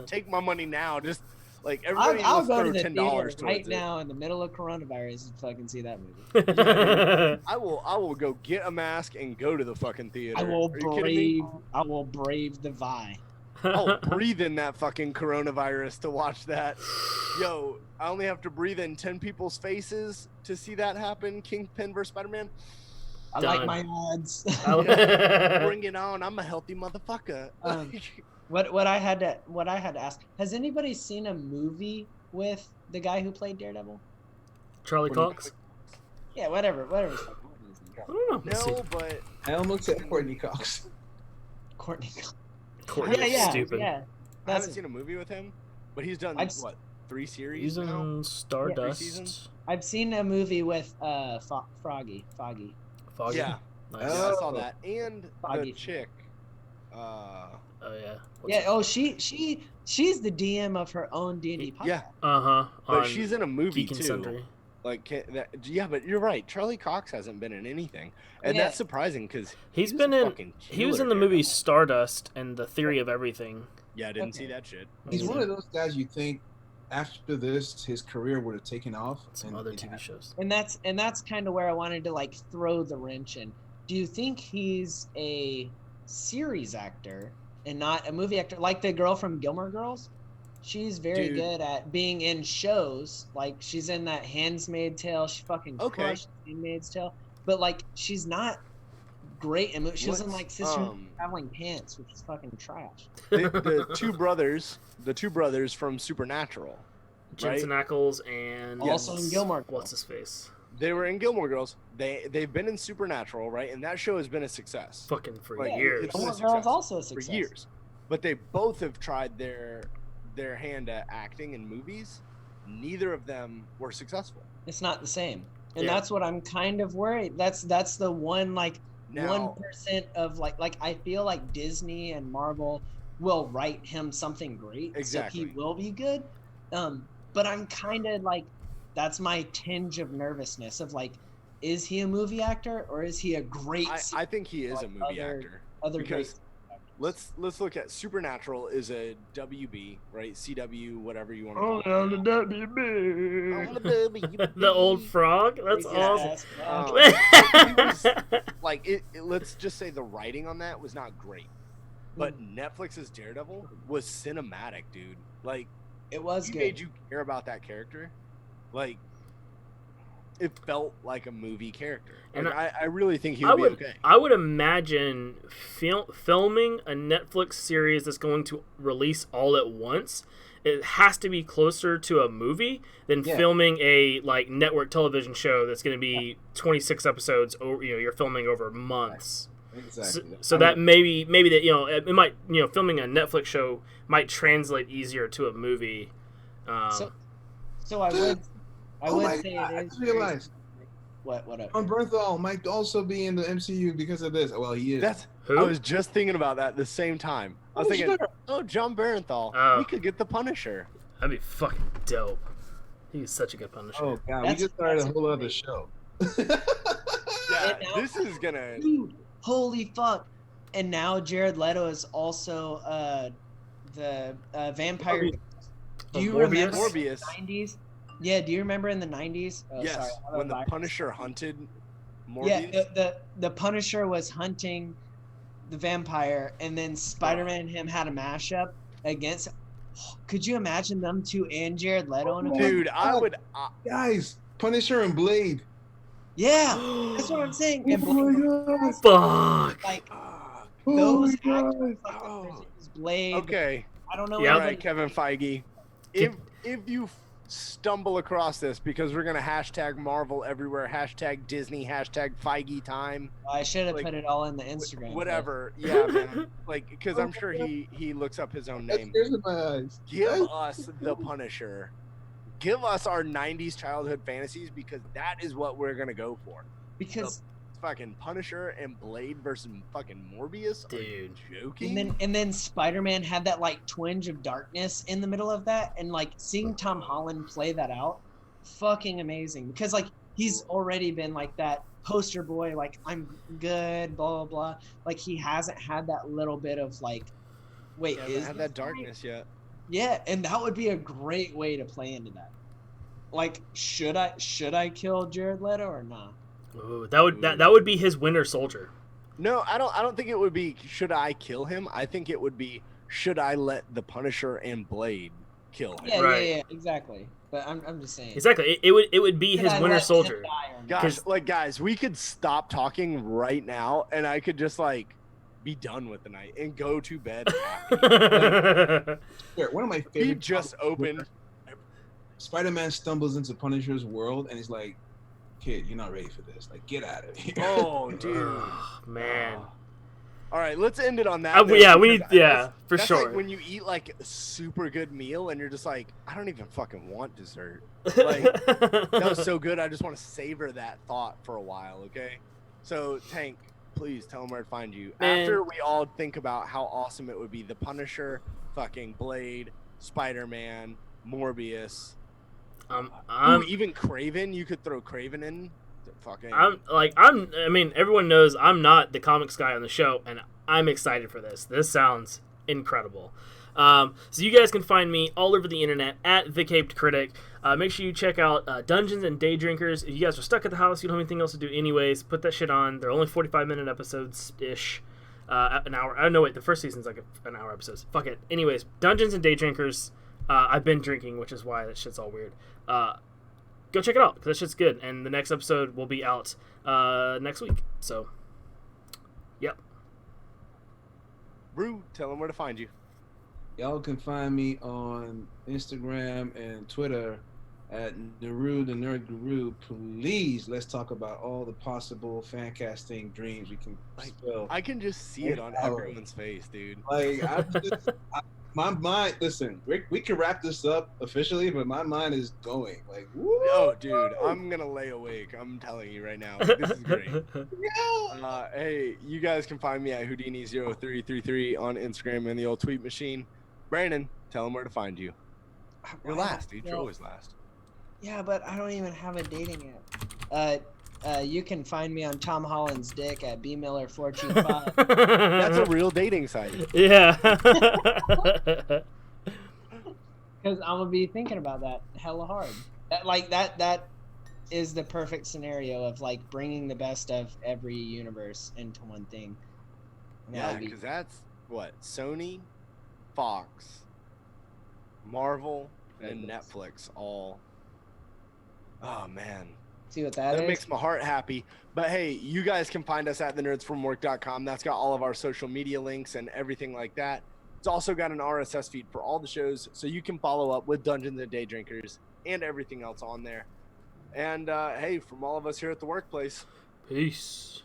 Take my money now. Just, like, everybody
I'll
wants
go to
throw
the
$10
theater
towards
right
it.
now in the middle of coronavirus and fucking see that movie.
I will go get a mask and go to the fucking theater.
I will
Are you kidding me?
brave the Vi.
I'll breathe in that fucking coronavirus to watch that. Yo, I only have to breathe in 10 people's faces to see that happen. Kingpin versus Spider-Man.
I like my odds.
Bring it on. I'm a healthy motherfucker.
What I had to ask, has anybody seen a movie with the guy who played Daredevil?
Charlie Cox.
Yeah, whatever. His
I don't know.
No, but
I almost said Courtney Cox.
Courtney.
Courtney's stupid.
Yeah.
I haven't seen a movie with him. But he's done what, 3 series
He's
now?
in Stardust.
I've seen a movie with Foggy.
Foggy.
Yeah.
Nice.
Yeah, I saw that. And
Foggy.
the chick.
Oh yeah.
Yeah. Oh, she's the DM of her own D&D podcast.
Yeah. But she's in a movie
Geek and
too.
Sundry.
Like yeah, but you're right. Charlie Cox hasn't been in anything, and that's surprising because
he was in the movie Stardust and The Theory of Everything.
Yeah, I didn't see that shit.
He's one of those guys you think after this his career would have taken off.
Some other TV shows.
And that's kind of where I wanted to like throw the wrench in. Do you think he's a series actor and not a movie actor, like the girl from Gilmore Girls? She's very good at being in shows. Like she's in that Handmaid's Tale. She fucking crushed Handmaid's Tale. But like she's not great in movies. She was in like Sister Traveling Pants, which is fucking trash.
The two brothers from Supernatural,
Jensen Ackles and
also in Gilmore Girls.
What's his face?
They were in Gilmore Girls. They've been in Supernatural, right? And that show has been a success.
Fucking for years.
Gilmore Girls also a success.
For years. But they both have tried their hand at acting in movies. Neither of them were successful.
It's not the same. And that's what I'm kind of worried. That's the one like 1% of like I feel like Disney and Marvel will write him something great.
Exactly.
So he will be good. But I'm kind of like, that's my tinge of nervousness of like, is he a movie actor or is he a great?
I think he is a movie actor. Because let's look at Supernatural is a WB, right? CW, whatever you want to call it.
Oh, the WB. The old frog. That's awesome.
Let's just say the writing on that was not great, but Netflix's Daredevil was cinematic, dude. Like
it was good.
Made you care about that character. Like it felt like a movie character, and I really think he would be okay.
I would imagine filming a Netflix series that's going to release all at once. It has to be closer to a movie than filming a like network television show that's going to be 26 episodes. Or you're filming over months.
Exactly.
So that maybe that it might filming a Netflix show might translate easier to a movie.
So I would. I would say it is.
I realized.
What up?
John Bernthal might also be in the MCU because of this. Well, he is.
That's who? I was just thinking about that at the same time. I was thinking, John Bernthal. We could get the Punisher.
That'd be fucking dope. He's such a good Punisher.
Oh god, we just started a whole other show.
This is gonna.
Dude, holy fuck! And now Jared Leto is also the vampire. Do you remember
Morbius?
In the 90s? Yeah, do you remember in the 90s?
Yes,
sorry,
when the Punisher hunted Morbius.
Yeah, the Punisher was hunting the vampire, and then Spider-Man and him had a mashup against. Could you imagine them two and Jared Leto in a
Dude, I would.
Guys, Punisher and Blade.
Yeah, that's what I'm saying. And
Blade,
fuck.
Like those actors, like Blade.
Okay.
I don't know.
Yeah, right, Kevin Feige. If you stumble across this, because we're gonna hashtag Marvel everywhere, hashtag Disney, hashtag Feige time.
I should have put it all in the Instagram.
Whatever. Yeah, man. Like, because I'm sure he looks up his own name. Give us the Punisher. Give us our 90s childhood fantasies, because that is what we're gonna go for.
Because
fucking Punisher and Blade versus fucking Morbius.
Dude,
are you joking?
And then Spider-Man had that like twinge of darkness in the middle of that, and like seeing Tom Holland play that out, fucking amazing. Because like he's already been like that poster boy, like I'm good, blah blah blah. Like he hasn't had that little bit of like, wait,
hasn't had that darkness yet.
Yeah, and that would be a great way to play into that. Like, should I kill Jared Leto or not?
Ooh, that would be his Winter Soldier.
No, I don't think it would be should I kill him. I think it would be should I let the Punisher and Blade kill him.
Yeah, right. yeah, exactly. But I'm just saying.
Exactly. It would be his Winter Soldier.
Guys, we could stop talking right now, and I could just like be done with the night and go to bed happy.
One of my favorite.
He just opened.
Spider-Man stumbles into Punisher's world, and he's like, "Kid, you're not ready for this. Like, get out of here."
Oh, dude,
Man.
All right, let's end it on that.
Yeah, we need. Yeah, for
that's
sure.
Like when you eat like a super good meal and you're just like, I don't even fucking want dessert. Like that was so good. I just want to savor that thought for a while. Okay, so Tank, please tell them where to find you.
Man.
After we all think about how awesome it would be, the Punisher, fucking Blade, Spider-Man, Morbius.
I'm
even Craven. You could throw Craven in. Fucking.
I mean, everyone knows I'm not the comics guy on the show, and I'm excited for this. This sounds incredible. So you guys can find me all over the internet at The Caped Critic. Make sure you check out Dungeons and Day Drinkers. If you guys are stuck at the house, you don't have anything else to do anyways, put that shit on. They're only 45-minute episodes-ish. An hour. I don't know, wait, the first season's like an hour episodes. Fuck it. Anyways, Dungeons and Day Drinkers. I've been drinking, which is why that shit's all weird. Go check it out, because that shit's good. And the next episode will be out next week. So, yep.
Rue, tell them where to find you.
Y'all can find me on Instagram and Twitter at Naru the Nerd Guru. Please, let's talk about all the possible fan casting dreams we can spill.
I can just see it on everyone's face, dude.
Like, my mind. Listen, we can wrap this up officially, but my mind is going. Like, woo!
Oh, dude, I'm gonna lay awake. I'm telling you right now. This is great. Hey, you guys can find me at Houdini0333 on Instagram and the old tweet machine. Brandon, tell them where to find you. You're last, dude. You're always last.
Yeah, but I don't even have a dating app. You can find me on Tom Holland's dick at bmiller425.
That's a real dating site.
Yeah.
Because I'm gonna be thinking about that hella hard. That is the perfect scenario of like bringing the best of every universe into one thing. And
Yeah, because that's what Sony, Fox, Marvel, and Netflix all. Oh man.
See what that is?
Makes my heart happy. But hey, you guys can find us at TheNerdsFromWork.com. That's got all of our social media links and everything like that. It's also got an RSS feed for all the shows, so you can follow up with Dungeons and Day Drinkers and everything else on there. And hey, from all of us here at the workplace,
Peace.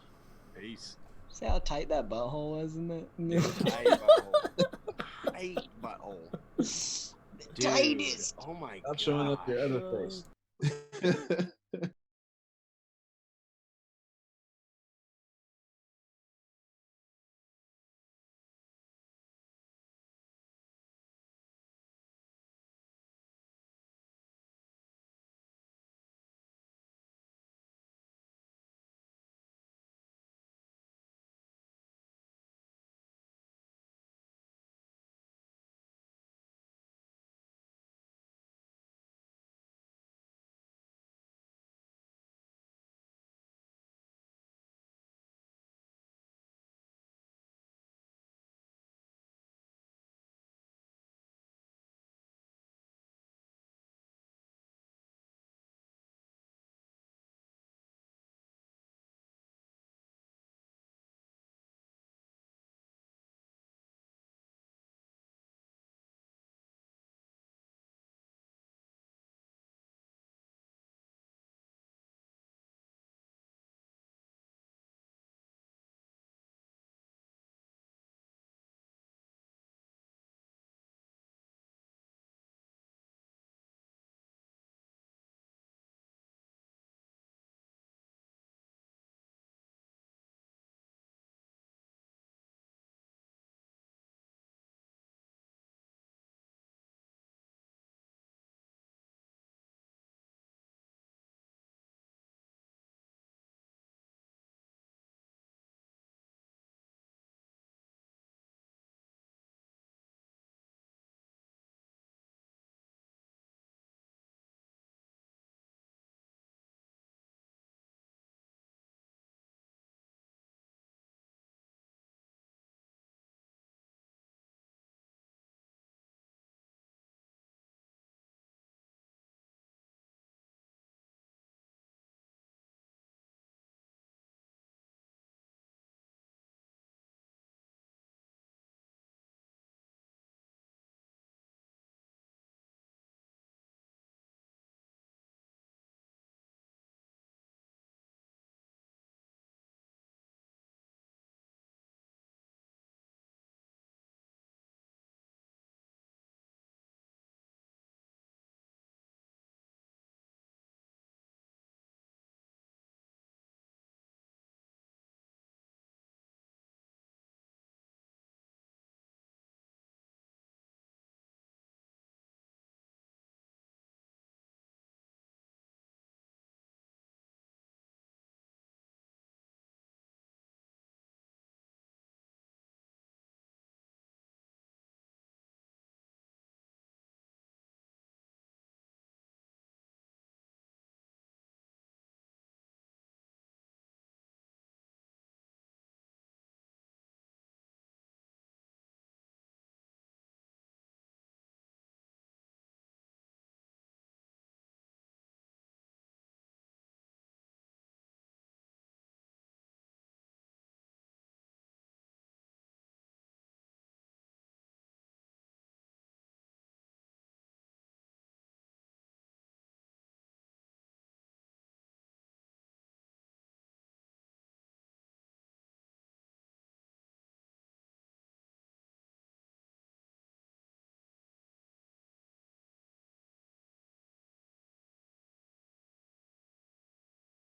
Peace.
See how tight that butthole was in the
Tight butthole. Tight butthole.
tightest.
Oh my god.
Stop showing up your other face.